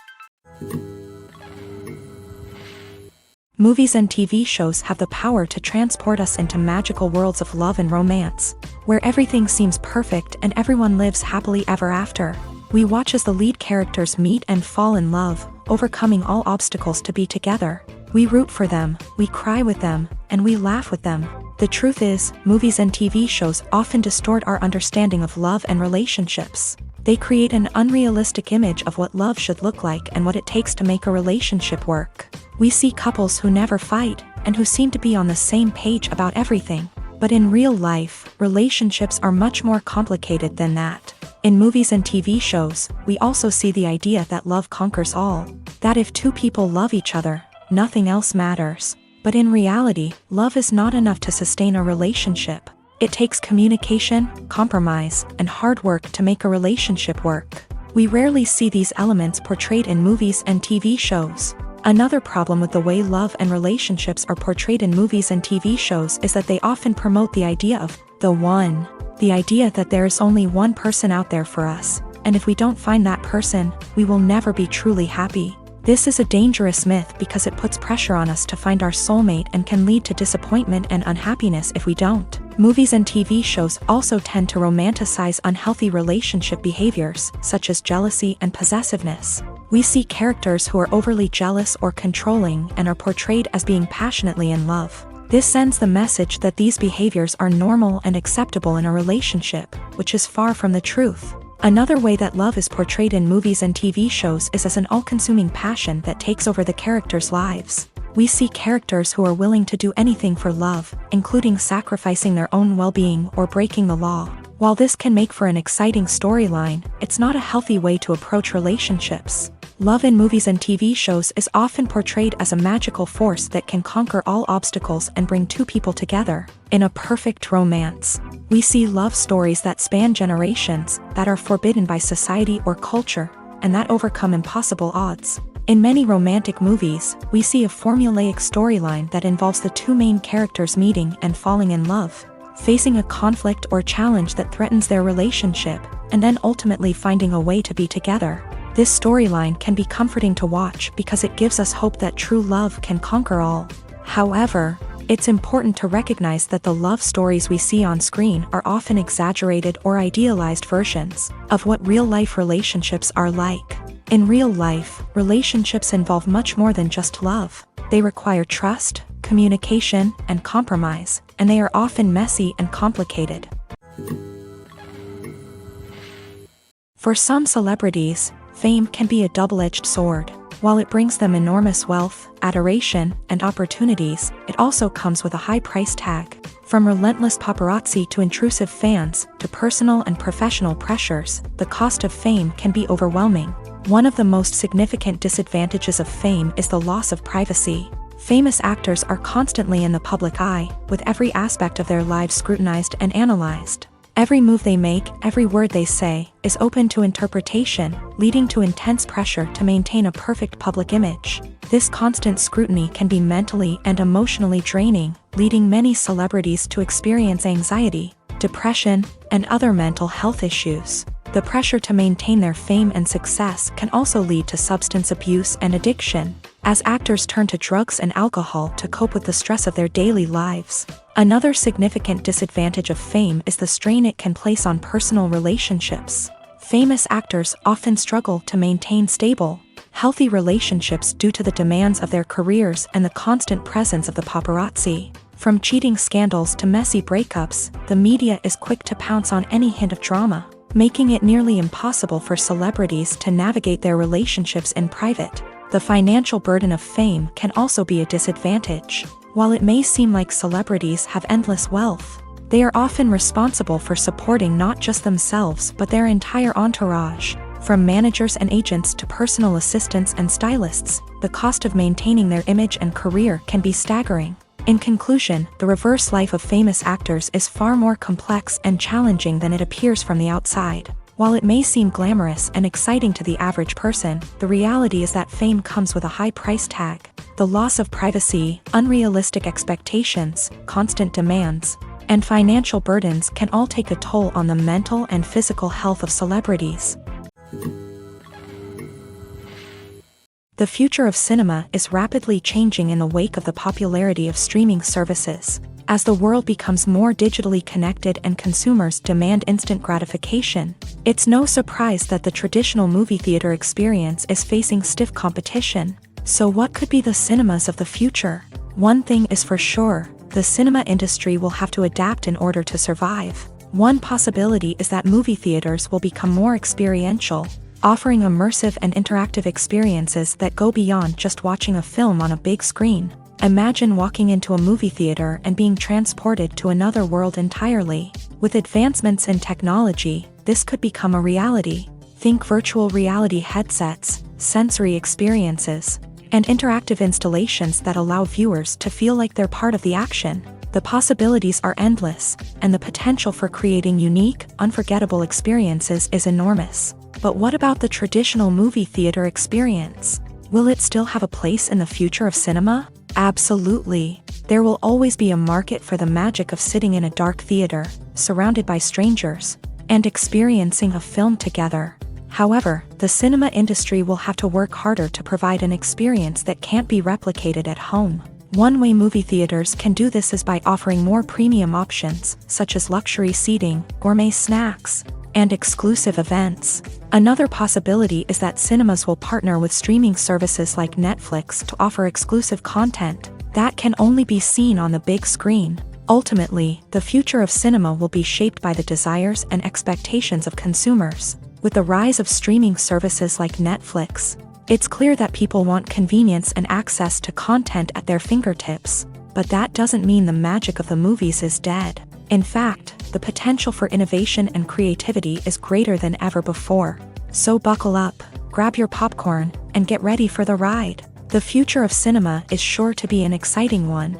Movies and TV shows have the power to transport us into magical worlds of love and romance, where everything seems perfect and everyone lives happily ever after. We watch as the lead characters meet and fall in love, overcoming all obstacles to be together. We root for them, we cry with them, and we laugh with them. The truth is, movies and TV shows often distort our understanding of love and relationships. They create an unrealistic image of what love should look like and what it takes to make a relationship work. We see couples who never fight, and who seem to be on the same page about everything. But in real life, relationships are much more complicated than that. In movies and TV shows, we also see the idea that love conquers all. That if two people love each other, nothing else matters. But in reality, love is not enough to sustain a relationship. It takes communication, compromise, and hard work to make a relationship work. We rarely see these elements portrayed in movies and TV shows. Another problem with the way love and relationships are portrayed in movies and TV shows is that they often promote the idea of the one. The idea that there is only one person out there for us, and if we don't find that person, we will never be truly happy. This is a dangerous myth because it puts pressure on us to find our soulmate and can lead to disappointment and unhappiness if we don't. Movies and TV shows also tend to romanticize unhealthy relationship behaviors, such as jealousy and possessiveness. We see characters who are overly jealous or controlling and are portrayed as being passionately in love. This sends the message that these behaviors are normal and acceptable in a relationship, which is far from the truth. Another way that love is portrayed in movies and TV shows is as an all-consuming passion that takes over the characters' lives. We see characters who are willing to do anything for love, including sacrificing their own well-being or breaking the law. While this can make for an exciting storyline, it's not a healthy way to approach relationships. Love in movies and TV shows is often portrayed as a magical force that can conquer all obstacles and bring two people together. In a perfect romance, we see love stories that span generations, that are forbidden by society or culture, and that overcome impossible odds. In many romantic movies, we see a formulaic storyline that involves the two main characters meeting and falling in love, facing a conflict or challenge that threatens their relationship, and then ultimately finding a way to be together. This storyline can be comforting to watch because it gives us hope that true love can conquer all. However, it's important to recognize that the love stories we see on screen are often exaggerated or idealized versions of what real-life relationships are like. In real life, relationships involve much more than just love. They require trust, communication, and compromise, and they are often messy and complicated. For some celebrities, fame can be a double-edged sword. While it brings them enormous wealth, adoration, and opportunities, it also comes with a high price tag. From relentless paparazzi to intrusive fans, to personal and professional pressures, the cost of fame can be overwhelming. One of the most significant disadvantages of fame is the loss of privacy. Famous actors are constantly in the public eye, with every aspect of their lives scrutinized and analyzed. Every move they make, every word they say, is open to interpretation, leading to intense pressure to maintain a perfect public image. This constant scrutiny can be mentally and emotionally draining, leading many celebrities to experience anxiety, depression, and other mental health issues. The pressure to maintain their fame and success can also lead to substance abuse and addiction, as actors turn to drugs and alcohol to cope with the stress of their daily lives. Another significant disadvantage of fame is the strain it can place on personal relationships. Famous actors often struggle to maintain stable, healthy relationships due to the demands of their careers and the constant presence of the paparazzi. From cheating scandals to messy breakups, the media is quick to pounce on any hint of drama, making it nearly impossible for celebrities to navigate their relationships in private. The financial burden of fame can also be a disadvantage. While it may seem like celebrities have endless wealth, they are often responsible for supporting not just themselves but their entire entourage. From managers and agents to personal assistants and stylists, the cost of maintaining their image and career can be staggering. In conclusion, the reverse life of famous actors is far more complex and challenging than it appears from the outside. While it may seem glamorous and exciting to the average person, the reality is that fame comes with a high price tag. The loss of privacy, unrealistic expectations, constant demands, and financial burdens can all take a toll on the mental and physical health of celebrities. The future of cinema is rapidly changing in the wake of the popularity of streaming services. As the world becomes more digitally connected and consumers demand instant gratification, it's no surprise that the traditional movie theater experience is facing stiff competition. So what could be the cinemas of the future? One thing is for sure, the cinema industry will have to adapt in order to survive. One possibility is that movie theaters will become more experiential, offering immersive and interactive experiences that go beyond just watching a film on a big screen. Imagine walking into a movie theater and being transported to another world entirely. With advancements in technology, this could become a reality. Think virtual reality headsets, sensory experiences, and interactive installations that allow viewers to feel like they're part of the action. The possibilities are endless, and the potential for creating unique, unforgettable experiences is enormous. But what about the traditional movie theater experience? Will it still have a place in the future of cinema? Absolutely. There will always be a market for the magic of sitting in a dark theater, surrounded by strangers, and experiencing a film together. However, the cinema industry will have to work harder to provide an experience that can't be replicated at home. One way movie theaters can do this is by offering more premium options, such as luxury seating, gourmet snacks, and exclusive events. Another possibility is that cinemas will partner with streaming services like Netflix to offer exclusive content that can only be seen on the big screen. Ultimately, the future of cinema will be shaped by the desires and expectations of consumers. With the rise of streaming services like Netflix, it's clear that people want convenience and access to content at their fingertips. But that doesn't mean the magic of the movies is dead. In fact, the potential for innovation and creativity is greater than ever before. So buckle up, grab your popcorn, and get ready for the ride. The future of cinema is sure to be an exciting one.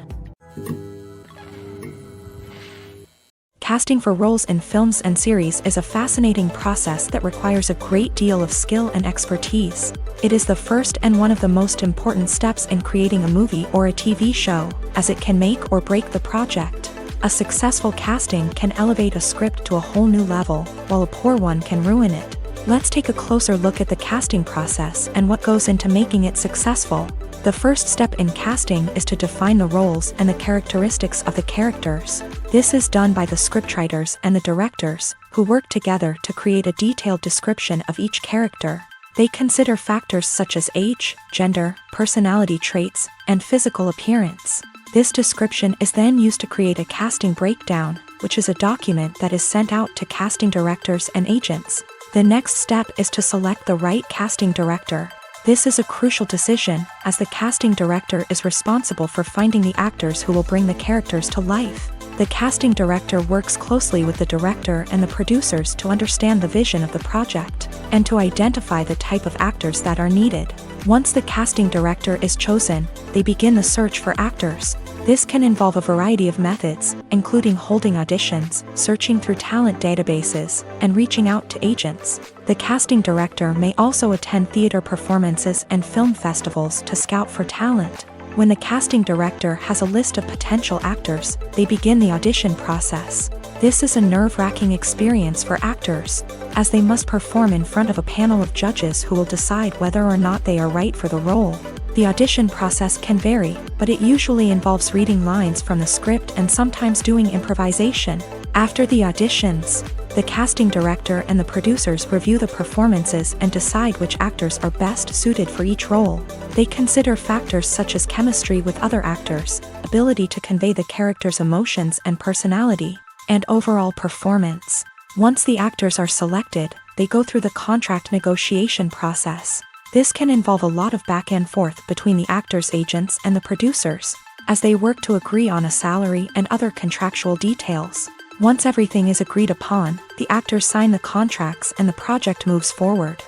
Casting for roles in films and series is a fascinating process that requires a great deal of skill and expertise. It is the first and one of the most important steps in creating a movie or a TV show, as it can make or break the project. A successful casting can elevate a script to a whole new level, while a poor one can ruin it. Let's take a closer look at the casting process and what goes into making it successful. The first step in casting is to define the roles and the characteristics of the characters. This is done by the scriptwriters and the directors, who work together to create a detailed description of each character. They consider factors such as age, gender, personality traits, and physical appearance. This description is then used to create a casting breakdown, which is a document that is sent out to casting directors and agents. The next step is to select the right casting director. This is a crucial decision, as the casting director is responsible for finding the actors who will bring the characters to life. The casting director works closely with the director and the producers to understand the vision of the project, and to identify the type of actors that are needed. Once the casting director is chosen, they begin the search for actors. This can involve a variety of methods, including holding auditions, searching through talent databases, and reaching out to agents. The casting director may also attend theater performances and film festivals to scout for talent. When the casting director has a list of potential actors, they begin the audition process. This is a nerve-wracking experience for actors, as they must perform in front of a panel of judges who will decide whether or not they are right for the role. The audition process can vary, but it usually involves reading lines from the script and sometimes doing improvisation. After the auditions, the casting director and the producers review the performances and decide which actors are best suited for each role. They consider factors such as chemistry with other actors, ability to convey the character's emotions and personality, and overall performance. Once the actors are selected, they go through the contract negotiation process. This can involve a lot of back and forth between the actors' agents and the producers, as they work to agree on a salary and other contractual details. Once everything is agreed upon, the actors sign the contracts and the project moves forward.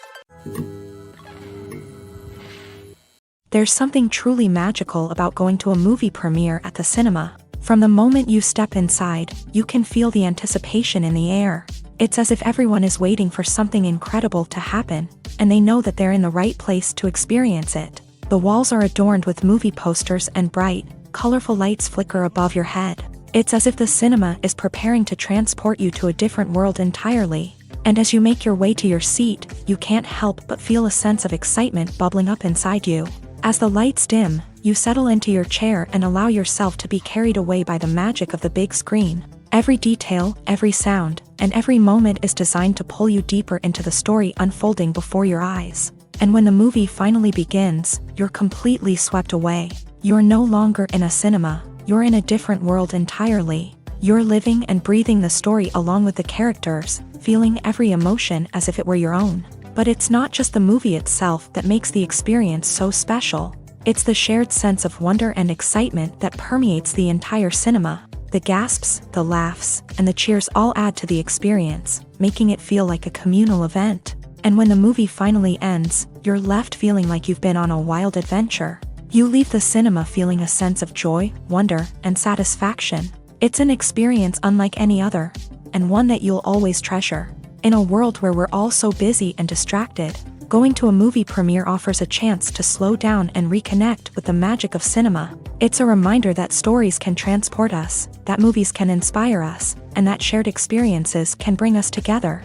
There's something truly magical about going to a movie premiere at the cinema. From the moment you step inside, you can feel the anticipation in the air. It's as if everyone is waiting for something incredible to happen, and they know that they're in the right place to experience it. The walls are adorned with movie posters and bright, colorful lights flicker above your head. It's as if the cinema is preparing to transport you to a different world entirely. And as you make your way to your seat, you can't help but feel a sense of excitement bubbling up inside you. As the lights dim, you settle into your chair and allow yourself to be carried away by the magic of the big screen. Every detail, every sound, and every moment is designed to pull you deeper into the story unfolding before your eyes. And when the movie finally begins, you're completely swept away. You're no longer in a cinema, you're in a different world entirely. You're living and breathing the story along with the characters, feeling every emotion as if it were your own. But it's not just the movie itself that makes the experience so special. It's the shared sense of wonder and excitement that permeates the entire cinema. The gasps, the laughs, and the cheers all add to the experience, making it feel like a communal event. And when the movie finally ends, you're left feeling like you've been on a wild adventure. You leave the cinema feeling a sense of joy, wonder, and satisfaction. It's an experience unlike any other, and one that you'll always treasure. In a world where we're all so busy and distracted, going to a movie premiere offers a chance to slow down and reconnect with the magic of cinema. It's a reminder that stories can transport us, that movies can inspire us, and that shared experiences can bring us together.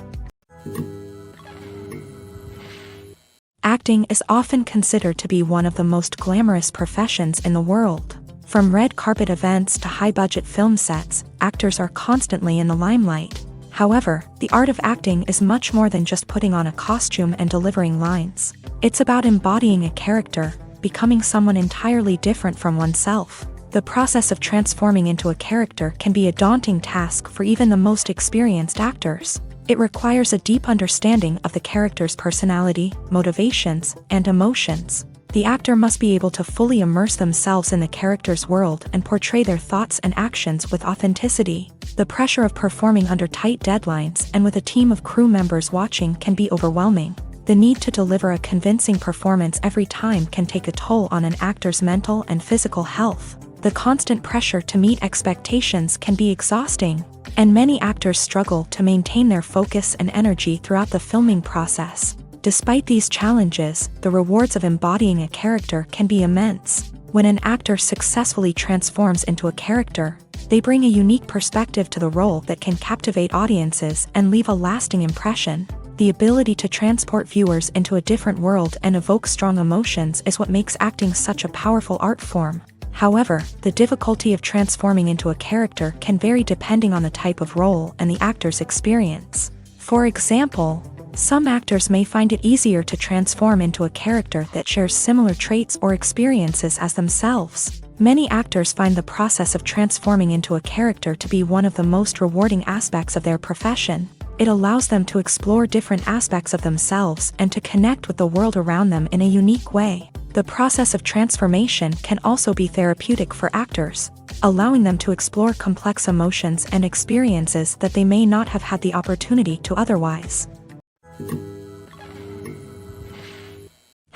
Acting is often considered to be one of the most glamorous professions in the world. From red carpet events to high-budget film sets, actors are constantly in the limelight. However, the art of acting is much more than just putting on a costume and delivering lines. It's about embodying a character, becoming someone entirely different from oneself. The process of transforming into a character can be a daunting task for even the most experienced actors. It requires a deep understanding of the character's personality, motivations, and emotions. The actor must be able to fully immerse themselves in the character's world and portray their thoughts and actions with authenticity. The pressure of performing under tight deadlines and with a team of crew members watching can be overwhelming. The need to deliver a convincing performance every time can take a toll on an actor's mental and physical health. The constant pressure to meet expectations can be exhausting, and many actors struggle to maintain their focus and energy throughout the filming process. Despite these challenges, the rewards of embodying a character can be immense. When an actor successfully transforms into a character, they bring a unique perspective to the role that can captivate audiences and leave a lasting impression. The ability to transport viewers into a different world and evoke strong emotions is what makes acting such a powerful art form. However, the difficulty of transforming into a character can vary depending on the type of role and the actor's experience. For example, some actors may find it easier to transform into a character that shares similar traits or experiences as themselves. Many actors find the process of transforming into a character to be one of the most rewarding aspects of their profession. It allows them to explore different aspects of themselves and to connect with the world around them in a unique way. The process of transformation can also be therapeutic for actors, allowing them to explore complex emotions and experiences that they may not have had the opportunity to otherwise.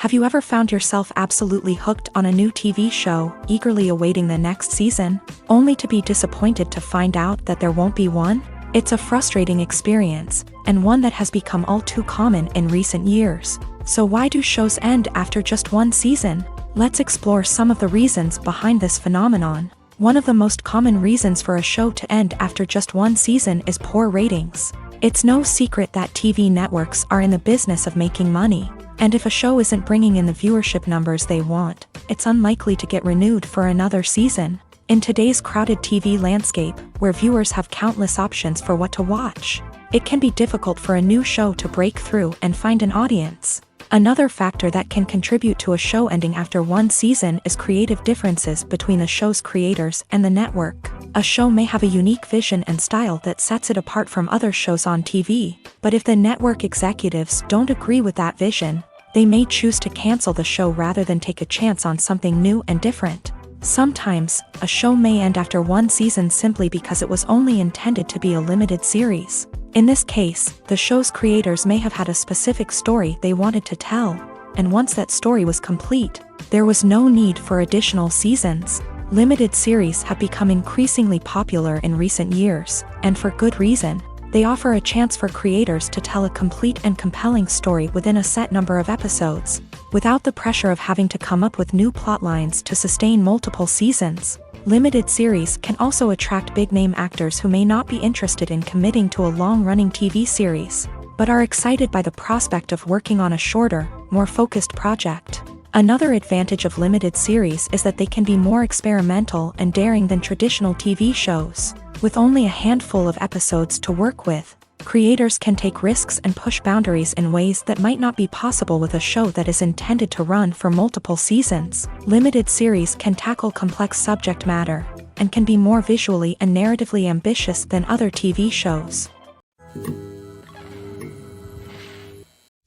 Have you ever found yourself absolutely hooked on a new TV show, eagerly awaiting the next season, only to be disappointed to find out that there won't be one? It's a frustrating experience, and one that has become all too common in recent years. So why do shows end after just one season? Let's explore some of the reasons behind this phenomenon. One of the most common reasons for a show to end after just one season is poor ratings. It's no secret that TV networks are in the business of making money, and if a show isn't bringing in the viewership numbers they want, it's unlikely to get renewed for another season. In today's crowded TV landscape, where viewers have countless options for what to watch, it can be difficult for a new show to break through and find an audience. Another factor that can contribute to a show ending after one season is creative differences between the show's creators and the network. A show may have a unique vision and style that sets it apart from other shows on TV, but if the network executives don't agree with that vision, they may choose to cancel the show rather than take a chance on something new and different. Sometimes, a show may end after one season simply because it was only intended to be a limited series. In this case, the show's creators may have had a specific story they wanted to tell, and once that story was complete, there was no need for additional seasons. Limited series have become increasingly popular in recent years, and for good reason. They offer a chance for creators to tell a complete and compelling story within a set number of episodes, without the pressure of having to come up with new plotlines to sustain multiple seasons. Limited series can also attract big-name actors who may not be interested in committing to a long-running TV series, but are excited by the prospect of working on a shorter, more focused project. Another advantage of limited series is that they can be more experimental and daring than traditional TV shows. With only a handful of episodes to work with, creators can take risks and push boundaries in ways that might not be possible with a show that is intended to run for multiple seasons. Limited series can tackle complex subject matter, and can be more visually and narratively ambitious than other TV shows.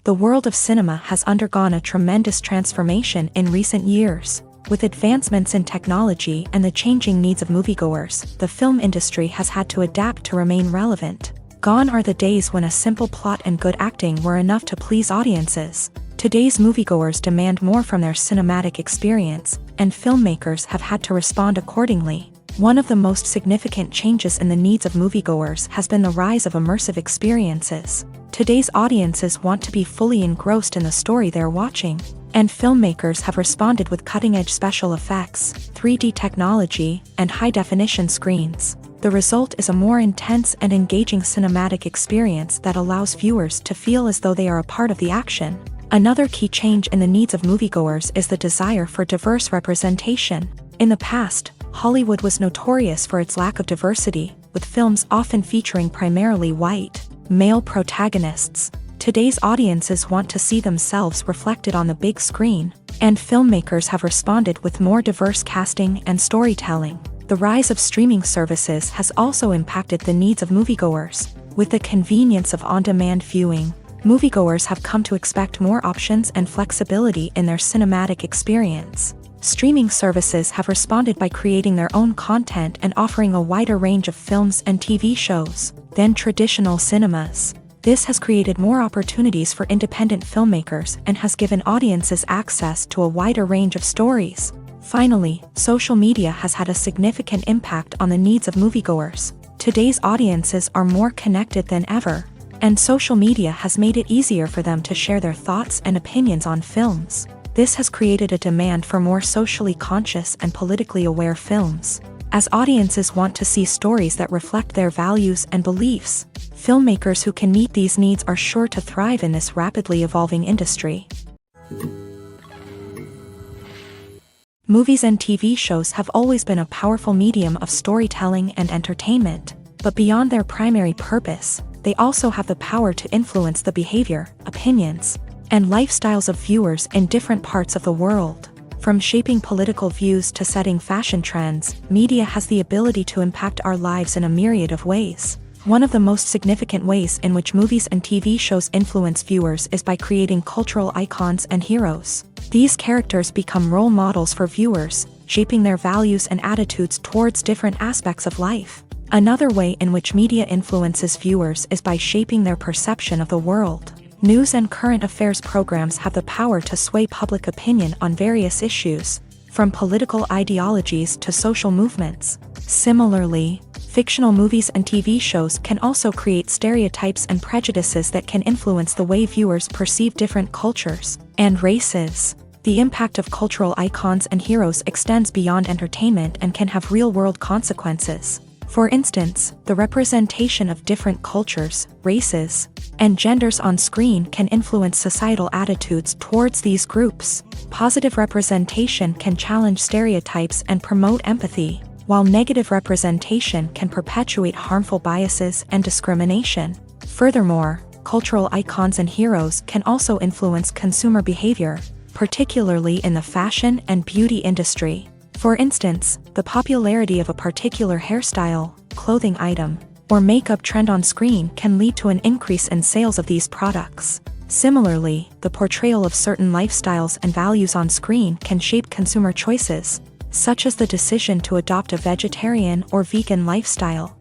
The world of cinema has undergone a tremendous transformation in recent years. With advancements in technology and the changing needs of moviegoers, the film industry has had to adapt to remain relevant. Gone are the days when a simple plot and good acting were enough to please audiences. Today's moviegoers demand more from their cinematic experience, and filmmakers have had to respond accordingly. One of the most significant changes in the needs of moviegoers has been the rise of immersive experiences. Today's audiences want to be fully engrossed in the story they're watching, and filmmakers have responded with cutting-edge special effects, 3D technology, and high-definition screens. The result is a more intense and engaging cinematic experience that allows viewers to feel as though they are a part of the action. Another key change in the needs of moviegoers is the desire for diverse representation. In the past, Hollywood was notorious for its lack of diversity, with films often featuring primarily white, male protagonists. Today's audiences want to see themselves reflected on the big screen, and filmmakers have responded with more diverse casting and storytelling. The rise of streaming services has also impacted the needs of moviegoers. With the convenience of on-demand viewing, moviegoers have come to expect more options and flexibility in their cinematic experience. Streaming services have responded by creating their own content and offering a wider range of films and TV shows than traditional cinemas. This has created more opportunities for independent filmmakers and has given audiences access to a wider range of stories. Finally, social media has had a significant impact on the needs of moviegoers. Today's audiences are more connected than ever, and social media has made it easier for them to share their thoughts and opinions on films. This has created a demand for more socially conscious and politically aware films. As audiences want to see stories that reflect their values and beliefs, filmmakers who can meet these needs are sure to thrive in this rapidly evolving industry. Movies and TV shows have always been a powerful medium of storytelling and entertainment, but beyond their primary purpose, they also have the power to influence the behavior, opinions, and lifestyles of viewers in different parts of the world. From shaping political views to setting fashion trends, media has the ability to impact our lives in a myriad of ways. One of the most significant ways in which movies and TV shows influence viewers is by creating cultural icons and heroes. These characters become role models for viewers, shaping their values and attitudes towards different aspects of life. Another way in which media influences viewers is by shaping their perception of the world. News and current affairs programs have the power to sway public opinion on various issues, from political ideologies to social movements. Similarly, fictional movies and TV shows can also create stereotypes and prejudices that can influence the way viewers perceive different cultures and races. The impact of cultural icons and heroes extends beyond entertainment and can have real-world consequences. For instance, the representation of different cultures, races, and genders on screen can influence societal attitudes towards these groups. Positive representation can challenge stereotypes and promote empathy, while negative representation can perpetuate harmful biases and discrimination. Furthermore, cultural icons and heroes can also influence consumer behavior, particularly in the fashion and beauty industry. For instance, the popularity of a particular hairstyle, clothing item, or makeup trend on screen can lead to an increase in sales of these products. Similarly, the portrayal of certain lifestyles and values on screen can shape consumer choices, such as the decision to adopt a vegetarian or vegan lifestyle.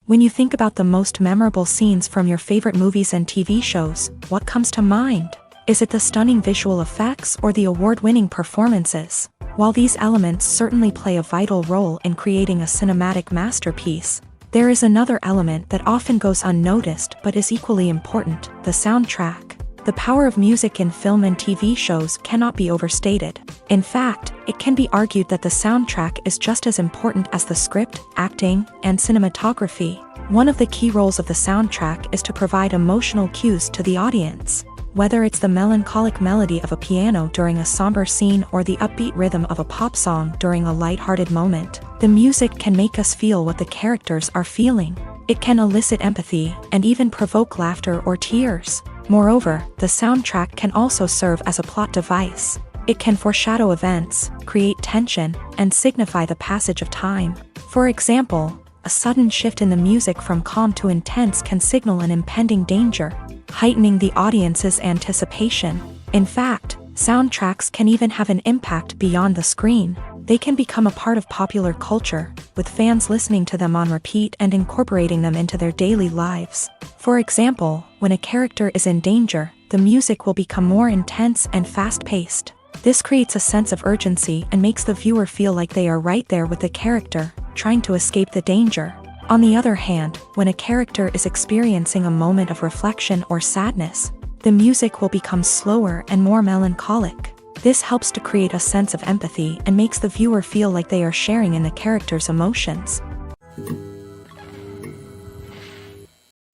When you think about the most memorable scenes from your favorite movies and TV shows, what comes to mind? Is it the stunning visual effects or the award-winning performances? While these elements certainly play a vital role in creating a cinematic masterpiece, there is another element that often goes unnoticed but is equally important: the soundtrack. The power of music in film and TV shows cannot be overstated. In fact, it can be argued that the soundtrack is just as important as the script, acting, and cinematography. One of the key roles of the soundtrack is to provide emotional cues to the audience. Whether it's the melancholic melody of a piano during a somber scene or the upbeat rhythm of a pop song during a light-hearted moment, the music can make us feel what the characters are feeling. It can elicit empathy and even provoke laughter or tears. Moreover, the soundtrack can also serve as a plot device. It can foreshadow events, create tension, and signify the passage of time. For example, a sudden shift in the music from calm to intense can signal an impending danger, heightening the audience's anticipation. In fact, soundtracks can even have an impact beyond the screen. They can become a part of popular culture, with fans listening to them on repeat and incorporating them into their daily lives. For example, when a character is in danger, the music will become more intense and fast-paced. This creates a sense of urgency and makes the viewer feel like they are right there with the character, trying to escape the danger. On the other hand, when a character is experiencing a moment of reflection or sadness, the music will become slower and more melancholic. This helps to create a sense of empathy and makes the viewer feel like they are sharing in the character's emotions.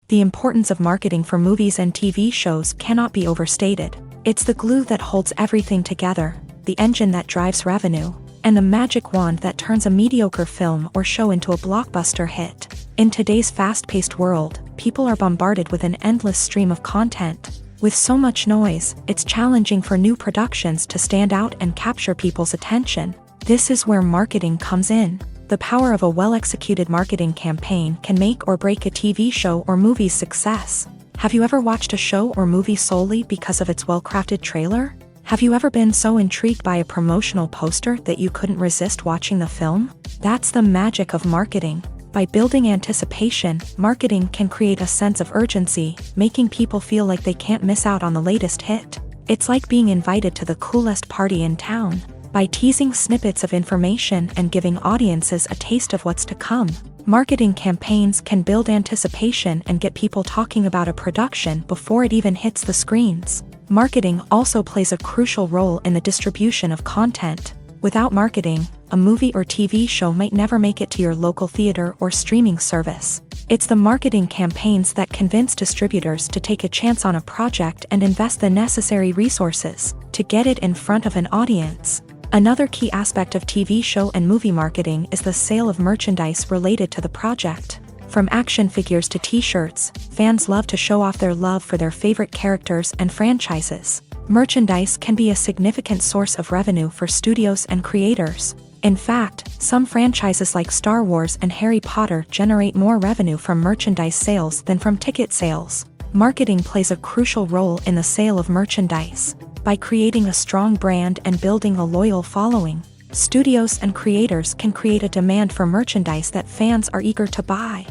The importance of marketing for movies and TV shows cannot be overstated. It's the glue that holds everything together, the engine that drives revenue, and the magic wand that turns a mediocre film or show into a blockbuster hit. In today's fast-paced world, people are bombarded with an endless stream of content. With so much noise, it's challenging for new productions to stand out and capture people's attention. This is where marketing comes in. The power of a well-executed marketing campaign can make or break a TV show or movie's success. Have you ever watched a show or movie solely because of its well-crafted trailer? Have you ever been so intrigued by a promotional poster that you couldn't resist watching the film? That's the magic of marketing. By building anticipation, marketing can create a sense of urgency, making people feel like they can't miss out on the latest hit. It's like being invited to the coolest party in town. By teasing snippets of information and giving audiences a taste of what's to come, marketing campaigns can build anticipation and get people talking about a production before it even hits the screens. Marketing also plays a crucial role in the distribution of content. Without marketing, a movie or TV show might never make it to your local theater or streaming service. It's the marketing campaigns that convince distributors to take a chance on a project and invest the necessary resources to get it in front of an audience. Another key aspect of TV show and movie marketing is the sale of merchandise related to the project. From action figures to t-shirts, fans love to show off their love for their favorite characters and franchises. Merchandise can be a significant source of revenue for studios and creators. In fact, some franchises like Star Wars and Harry Potter generate more revenue from merchandise sales than from ticket sales. Marketing plays a crucial role in the sale of merchandise. By creating a strong brand and building a loyal following, studios and creators can create a demand for merchandise that fans are eager to buy.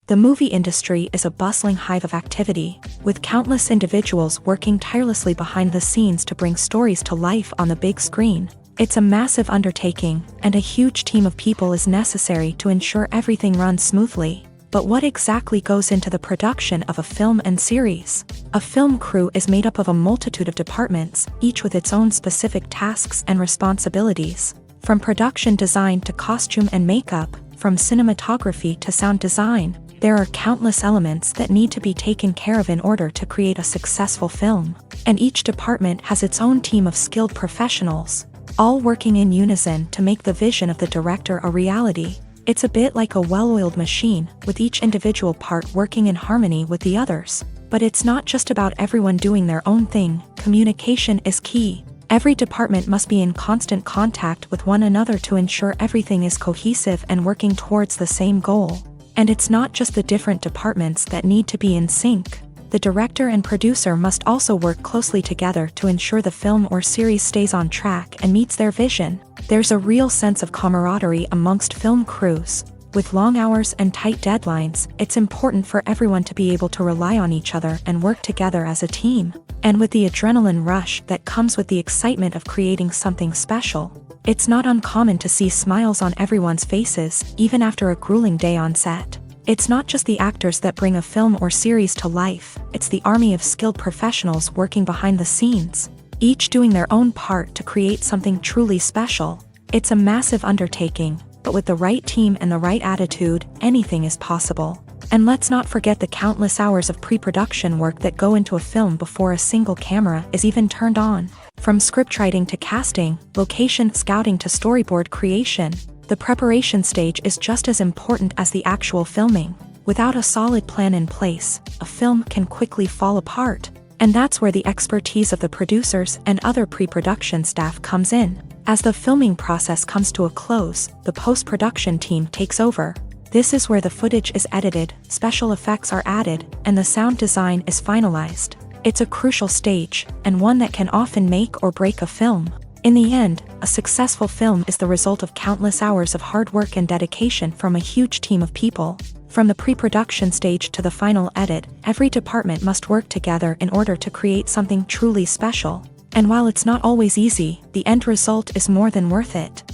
The movie industry is a bustling hive of activity, with countless individuals working tirelessly behind the scenes to bring stories to life on the big screen. It's a massive undertaking, and a huge team of people is necessary to ensure everything runs smoothly. But what exactly goes into the production of a film and series? A film crew is made up of a multitude of departments, each with its own specific tasks and responsibilities. From production design to costume and makeup, from cinematography to sound design, there are countless elements that need to be taken care of in order to create a successful film. And each department has its own team of skilled professionals, all working in unison to make the vision of the director a reality. It's a bit like a well-oiled machine, with each individual part working in harmony with the others. But it's not just about everyone doing their own thing. Communication is key. Every department must be in constant contact with one another to ensure everything is cohesive and working towards the same goal. And it's not just the different departments that need to be in sync. The director and producer must also work closely together to ensure the film or series stays on track and meets their vision. There's a real sense of camaraderie amongst film crews. With long hours and tight deadlines, it's important for everyone to be able to rely on each other and work together as a team. And with the adrenaline rush that comes with the excitement of creating something special, it's not uncommon to see smiles on everyone's faces, even after a grueling day on set. It's not just the actors that bring a film or series to life, it's the army of skilled professionals working behind the scenes, each doing their own part to create something truly special. It's a massive undertaking, but with the right team and the right attitude, anything is possible. And let's not forget the countless hours of pre-production work that go into a film before a single camera is even turned on. From scriptwriting to casting, location scouting to storyboard creation, the preparation stage is just as important as the actual filming. Without a solid plan in place, a film can quickly fall apart. And that's where the expertise of the producers and other pre-production staff comes in. As the filming process comes to a close, the post-production team takes over. This is where the footage is edited, special effects are added, and the sound design is finalized. It's a crucial stage, and one that can often make or break a film. In the end, a successful film is the result of countless hours of hard work and dedication from a huge team of people. From the pre-production stage to the final edit, every department must work together in order to create something truly special. And while it's not always easy, the end result is more than worth it.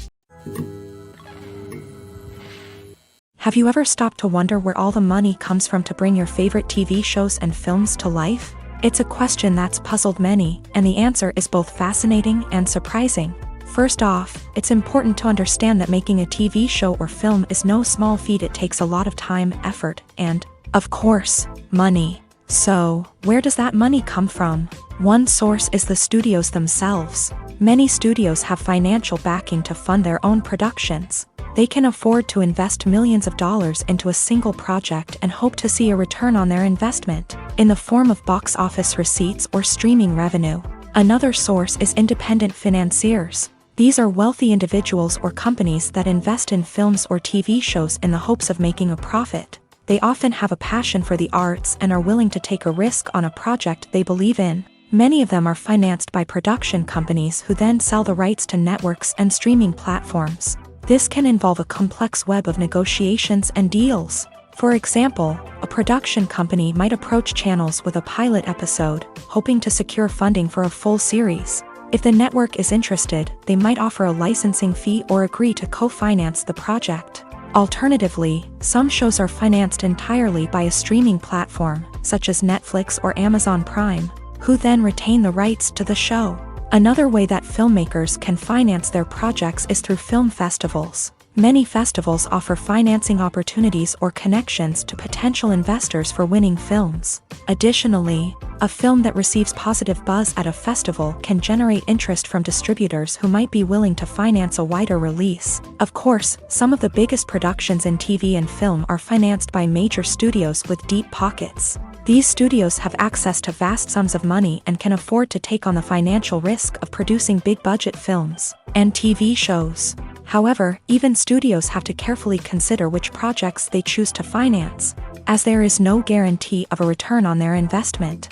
Have you ever stopped to wonder where all the money comes from to bring your favorite TV shows and films to life? It's a question that's puzzled many, and the answer is both fascinating and surprising. First off, it's important to understand that making a TV show or film is no small feat. It takes a lot of time, effort, and, of course, money. So, where does that money come from? One source is the studios themselves. Many studios have financial backing to fund their own productions. They can afford to invest millions of dollars into a single project and hope to see a return on their investment, in the form of box office receipts or streaming revenue. Another source is independent financiers. These are wealthy individuals or companies that invest in films or TV shows in the hopes of making a profit. They often have a passion for the arts and are willing to take a risk on a project they believe in. Many of them are financed by production companies who then sell the rights to networks and streaming platforms. This can involve a complex web of negotiations and deals. For example, a production company might approach channels with a pilot episode, hoping to secure funding for a full series. If the network is interested, they might offer a licensing fee or agree to co-finance the project. Alternatively, some shows are financed entirely by a streaming platform, such as Netflix or Amazon Prime, who then retain the rights to the show. Another way that filmmakers can finance their projects is through film festivals. Many festivals offer financing opportunities or connections to potential investors for winning films. Additionally, a film that receives positive buzz at a festival can generate interest from distributors who might be willing to finance a wider release. Of course, some of the biggest productions in TV and film are financed by major studios with deep pockets. These studios have access to vast sums of money and can afford to take on the financial risk of producing big-budget films and TV shows. However, even studios have to carefully consider which projects they choose to finance, as there is no guarantee of a return on their investment.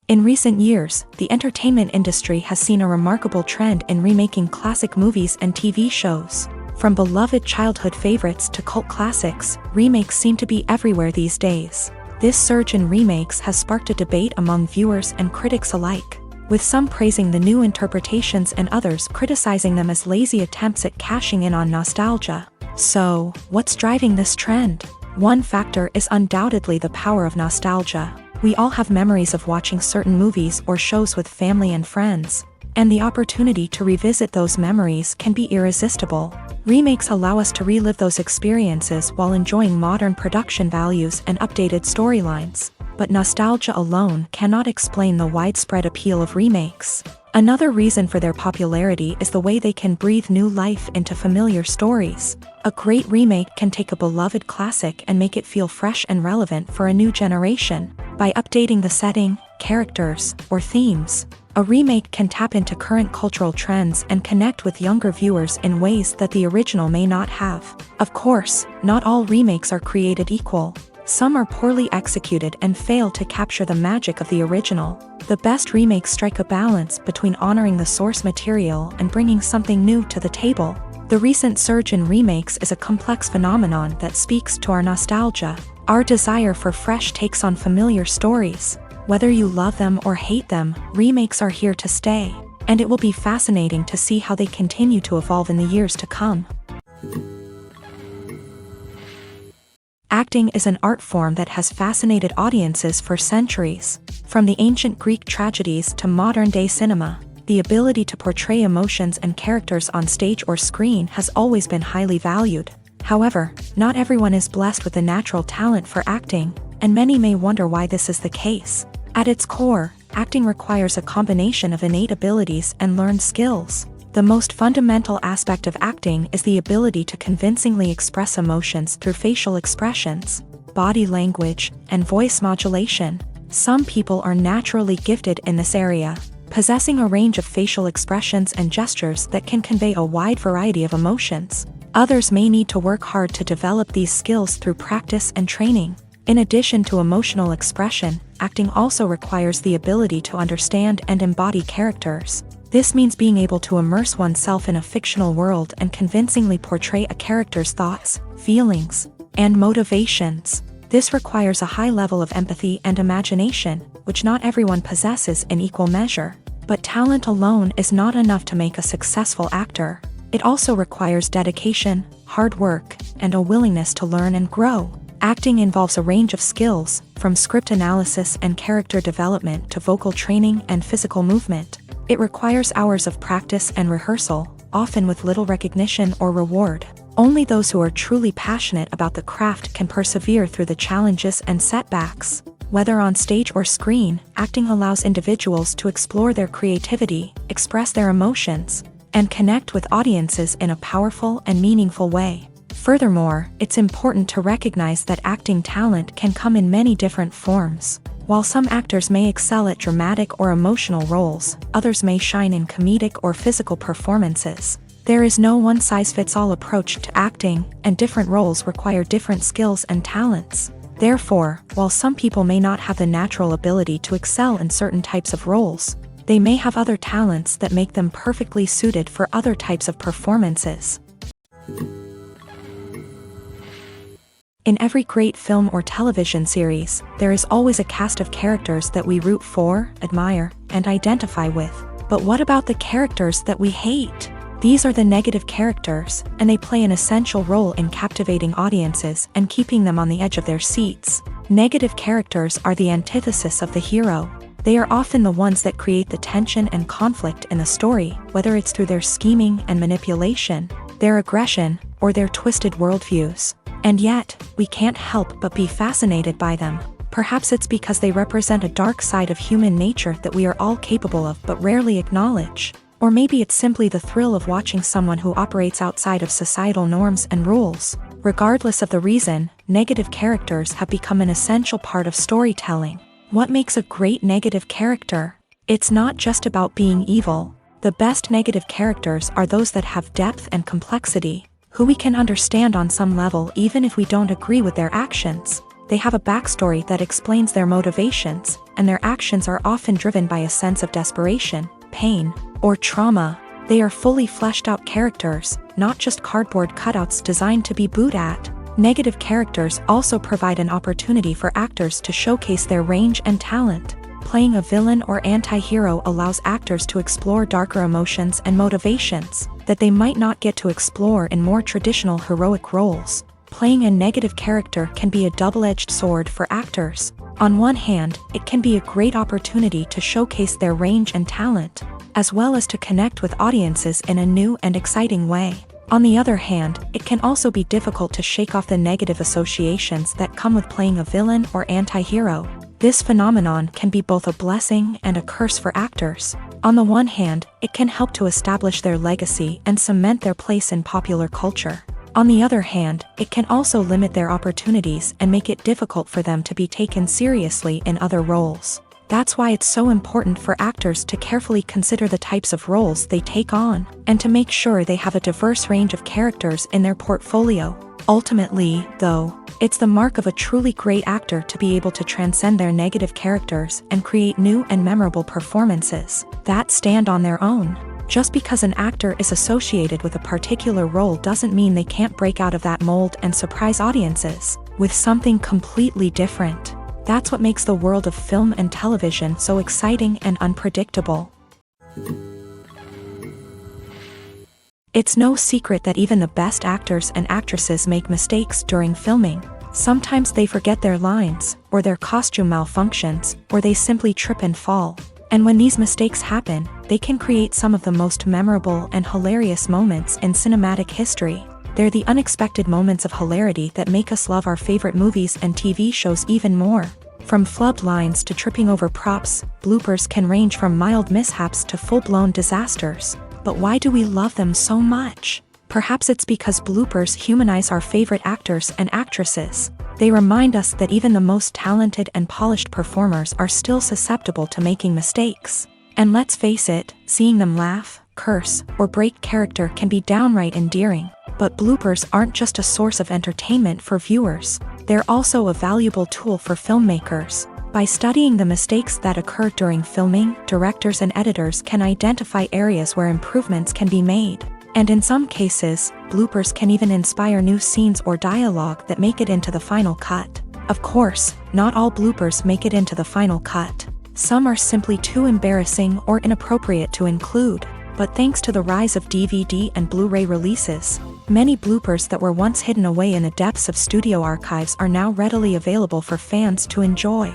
In recent years, the entertainment industry has seen a remarkable trend in remaking classic movies and TV shows. From beloved childhood favorites to cult classics, remakes seem to be everywhere these days. This surge in remakes has sparked a debate among viewers and critics alike, with some praising the new interpretations and others criticizing them as lazy attempts at cashing in on nostalgia. So, what's driving this trend? One factor is undoubtedly the power of nostalgia. We all have memories of watching certain movies or shows with family and friends, and the opportunity to revisit those memories can be irresistible. Remakes allow us to relive those experiences while enjoying modern production values and updated storylines. But nostalgia alone cannot explain the widespread appeal of remakes. Another reason for their popularity is the way they can breathe new life into familiar stories. A great remake can take a beloved classic and make it feel fresh and relevant for a new generation. By updating the setting, characters, or themes, a remake can tap into current cultural trends and connect with younger viewers in ways that the original may not have. Of course, not all remakes are created equal. Some are poorly executed and fail to capture the magic of the original. The best remakes strike a balance between honoring the source material and bringing something new to the table. The recent surge in remakes is a complex phenomenon that speaks to our nostalgia, our desire for fresh takes on familiar stories. Whether you love them or hate them, remakes are here to stay, and it will be fascinating to see how they continue to evolve in the years to come. Acting is an art form that has fascinated audiences for centuries. From the ancient Greek tragedies to modern-day cinema, the ability to portray emotions and characters on stage or screen has always been highly valued. However, not everyone is blessed with a natural talent for acting, and many may wonder why this is the case. At its core, acting requires a combination of innate abilities and learned skills. The most fundamental aspect of acting is the ability to convincingly express emotions through facial expressions, body language, and voice modulation. Some people are naturally gifted in this area, possessing a range of facial expressions and gestures that can convey a wide variety of emotions. Others may need to work hard to develop these skills through practice and training. In addition to emotional expression, acting also requires the ability to understand and embody characters. This means being able to immerse oneself in a fictional world and convincingly portray a character's thoughts, feelings, and motivations. This requires a high level of empathy and imagination, which not everyone possesses in equal measure. But talent alone is not enough to make a successful actor. It also requires dedication, hard work, and a willingness to learn and grow. Acting involves a range of skills, from script analysis and character development to vocal training and physical movement. It requires hours of practice and rehearsal, often with little recognition or reward. Only those who are truly passionate about the craft can persevere through the challenges and setbacks. Whether on stage or screen, acting allows individuals to explore their creativity, express their emotions, and connect with audiences in a powerful and meaningful way. Furthermore, it's important to recognize that acting talent can come in many different forms. While some actors may excel at dramatic or emotional roles, others may shine in comedic or physical performances. There is no one-size-fits-all approach to acting, and different roles require different skills and talents. Therefore, while some people may not have the natural ability to excel in certain types of roles, they may have other talents that make them perfectly suited for other types of performances. In every great film or television series, there is always a cast of characters that we root for, admire, and identify with. But what about the characters that we hate? These are the negative characters, and they play an essential role in captivating audiences and keeping them on the edge of their seats. Negative characters are the antithesis of the hero. They are often the ones that create the tension and conflict in the story, whether it's through their scheming and manipulation, their aggression, or their twisted worldviews. And yet, we can't help but be fascinated by them. Perhaps it's because they represent a dark side of human nature that we are all capable of but rarely acknowledge. Or maybe it's simply the thrill of watching someone who operates outside of societal norms and rules. Regardless of the reason, negative characters have become an essential part of storytelling. What makes a great negative character? It's not just about being evil. The best negative characters are those that have depth and complexity, who we can understand on some level even if we don't agree with their actions. They have a backstory that explains their motivations, and their actions are often driven by a sense of desperation, pain, or trauma. They are fully fleshed out characters, not just cardboard cutouts designed to be booed at. Negative characters also provide an opportunity for actors to showcase their range and talent. Playing a villain or anti-hero allows actors to explore darker emotions and motivations that they might not get to explore in more traditional heroic roles. Playing a negative character can be a double-edged sword for actors. On one hand, it can be a great opportunity to showcase their range and talent, as well as to connect with audiences in a new and exciting way. On the other hand, it can also be difficult to shake off the negative associations that come with playing a villain or anti-hero. This phenomenon can be both a blessing and a curse for actors. On the one hand, it can help to establish their legacy and cement their place in popular culture. On the other hand, it can also limit their opportunities and make it difficult for them to be taken seriously in other roles. That's why it's so important for actors to carefully consider the types of roles they take on, and to make sure they have a diverse range of characters in their portfolio. Ultimately, though, it's the mark of a truly great actor to be able to transcend their negative characters and create new and memorable performances that stand on their own. Just because an actor is associated with a particular role doesn't mean they can't break out of that mold and surprise audiences with something completely different. That's what makes the world of film and television so exciting and unpredictable. It's no secret that even the best actors and actresses make mistakes during filming. Sometimes they forget their lines, or their costume malfunctions, or they simply trip and fall. And when these mistakes happen, they can create some of the most memorable and hilarious moments in cinematic history. They're the unexpected moments of hilarity that make us love our favorite movies and TV shows even more. From flubbed lines to tripping over props, bloopers can range from mild mishaps to full-blown disasters. But why do we love them so much? Perhaps it's because bloopers humanize our favorite actors and actresses. They remind us that even the most talented and polished performers are still susceptible to making mistakes. And let's face it, seeing them laugh, curse, or break character can be downright endearing. But bloopers aren't just a source of entertainment for viewers. They're also a valuable tool for filmmakers. By studying the mistakes that occur during filming, directors and editors can identify areas where improvements can be made. And in some cases, bloopers can even inspire new scenes or dialogue that make it into the final cut. Of course, not all bloopers make it into the final cut. Some are simply too embarrassing or inappropriate to include. But thanks to the rise of DVD and Blu-ray releases, many bloopers that were once hidden away in the depths of studio archives are now readily available for fans to enjoy.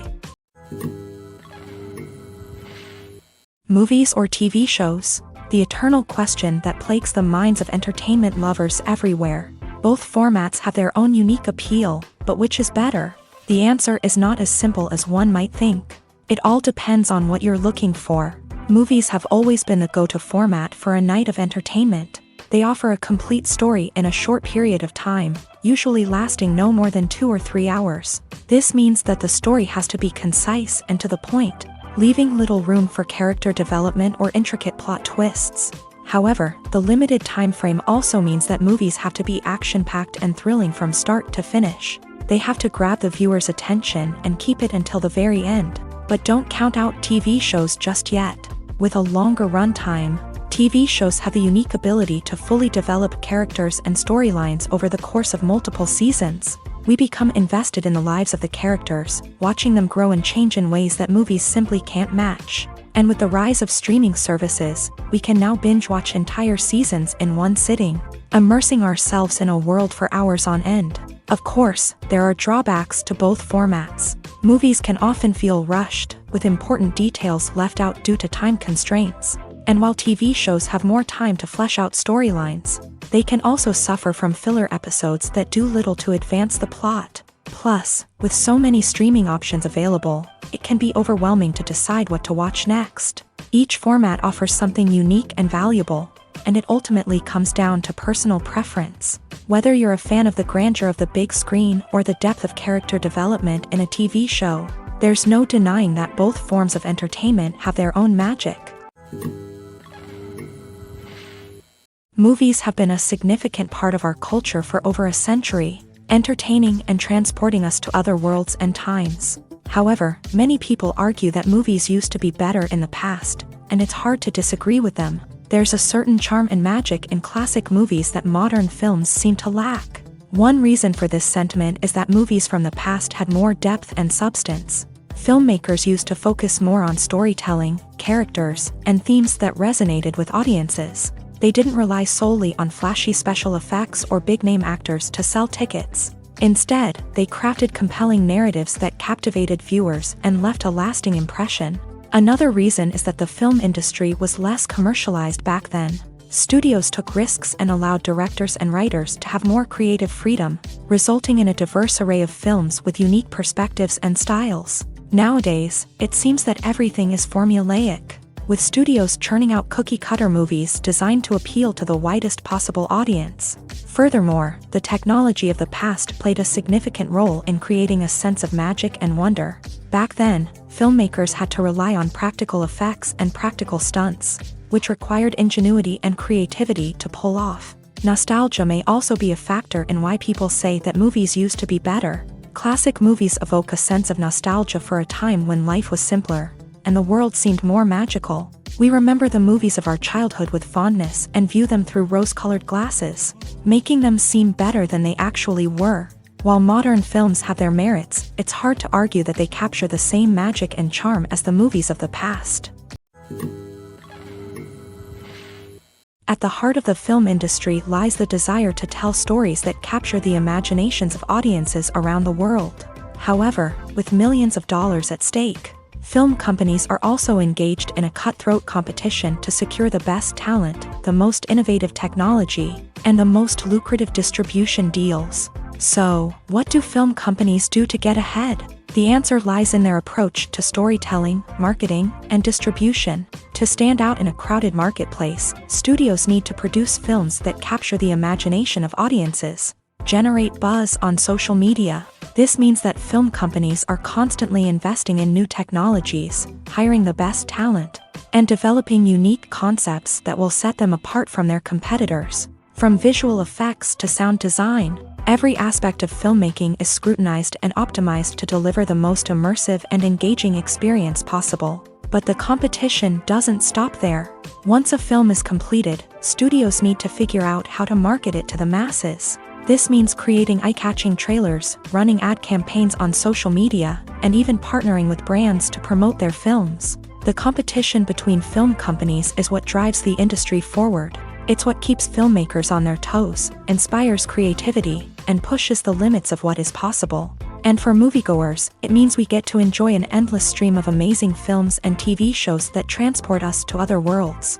Movies or TV shows? The eternal question that plagues the minds of entertainment lovers everywhere. Both formats have their own unique appeal, but which is better? The answer is not as simple as one might think. It all depends on what you're looking for. Movies have always been the go-to format for a night of entertainment. They offer a complete story in a short period of time, usually lasting no more than 2 or 3 hours. This means that the story has to be concise and to the point, leaving little room for character development or intricate plot twists. However, the limited time frame also means that movies have to be action-packed and thrilling from start to finish. They have to grab the viewer's attention and keep it until the very end. But don't count out TV shows just yet. With a longer runtime, TV shows have the unique ability to fully develop characters and storylines over the course of multiple seasons. We become invested in the lives of the characters, watching them grow and change in ways that movies simply can't match. And with the rise of streaming services, we can now binge-watch entire seasons in one sitting, immersing ourselves in a world for hours on end. Of course, there are drawbacks to both formats. Movies can often feel rushed, with important details left out due to time constraints. And while TV shows have more time to flesh out storylines, they can also suffer from filler episodes that do little to advance the plot. Plus, with so many streaming options available, it can be overwhelming to decide what to watch next. Each format offers something unique and valuable, and it ultimately comes down to personal preference. Whether you're a fan of the grandeur of the big screen or the depth of character development in a TV show, there's no denying that both forms of entertainment have their own magic. Movies have been a significant part of our culture for over a century, entertaining and transporting us to other worlds and times. However, many people argue that movies used to be better in the past, and it's hard to disagree with them. There's a certain charm and magic in classic movies that modern films seem to lack. One reason for this sentiment is that movies from the past had more depth and substance. Filmmakers used to focus more on storytelling, characters, and themes that resonated with audiences. They didn't rely solely on flashy special effects or big-name actors to sell tickets. Instead, they crafted compelling narratives that captivated viewers and left a lasting impression. Another reason is that the film industry was less commercialized back then. Studios took risks and allowed directors and writers to have more creative freedom, resulting in a diverse array of films with unique perspectives and styles. Nowadays, it seems that everything is formulaic, with studios churning out cookie-cutter movies designed to appeal to the widest possible audience. Furthermore, the technology of the past played a significant role in creating a sense of magic and wonder. Back then, filmmakers had to rely on practical effects and practical stunts, which required ingenuity and creativity to pull off. Nostalgia may also be a factor in why people say that movies used to be better. Classic movies evoke a sense of nostalgia for a time when life was simpler, and the world seemed more magical. We remember the movies of our childhood with fondness and view them through rose-colored glasses, making them seem better than they actually were. While modern films have their merits, it's hard to argue that they capture the same magic and charm as the movies of the past. At the heart of the film industry lies the desire to tell stories that capture the imaginations of audiences around the world. However, with millions of dollars at stake, film companies are also engaged in a cutthroat competition to secure the best talent, the most innovative technology, and the most lucrative distribution deals. So, what do film companies do to get ahead? The answer lies in their approach to storytelling, marketing, and distribution. To stand out in a crowded marketplace, studios need to produce films that capture the imagination of audiences, generate buzz on social media. This means that film companies are constantly investing in new technologies, hiring the best talent, and developing unique concepts that will set them apart from their competitors. From visual effects to sound design, every aspect of filmmaking is scrutinized and optimized to deliver the most immersive and engaging experience possible. But the competition doesn't stop there. Once a film is completed, studios need to figure out how to market it to the masses. This means creating eye-catching trailers, running ad campaigns on social media, and even partnering with brands to promote their films. The competition between film companies is what drives the industry forward. It's what keeps filmmakers on their toes, inspires creativity, and pushes the limits of what is possible. And for moviegoers, it means we get to enjoy an endless stream of amazing films and TV shows that transport us to other worlds.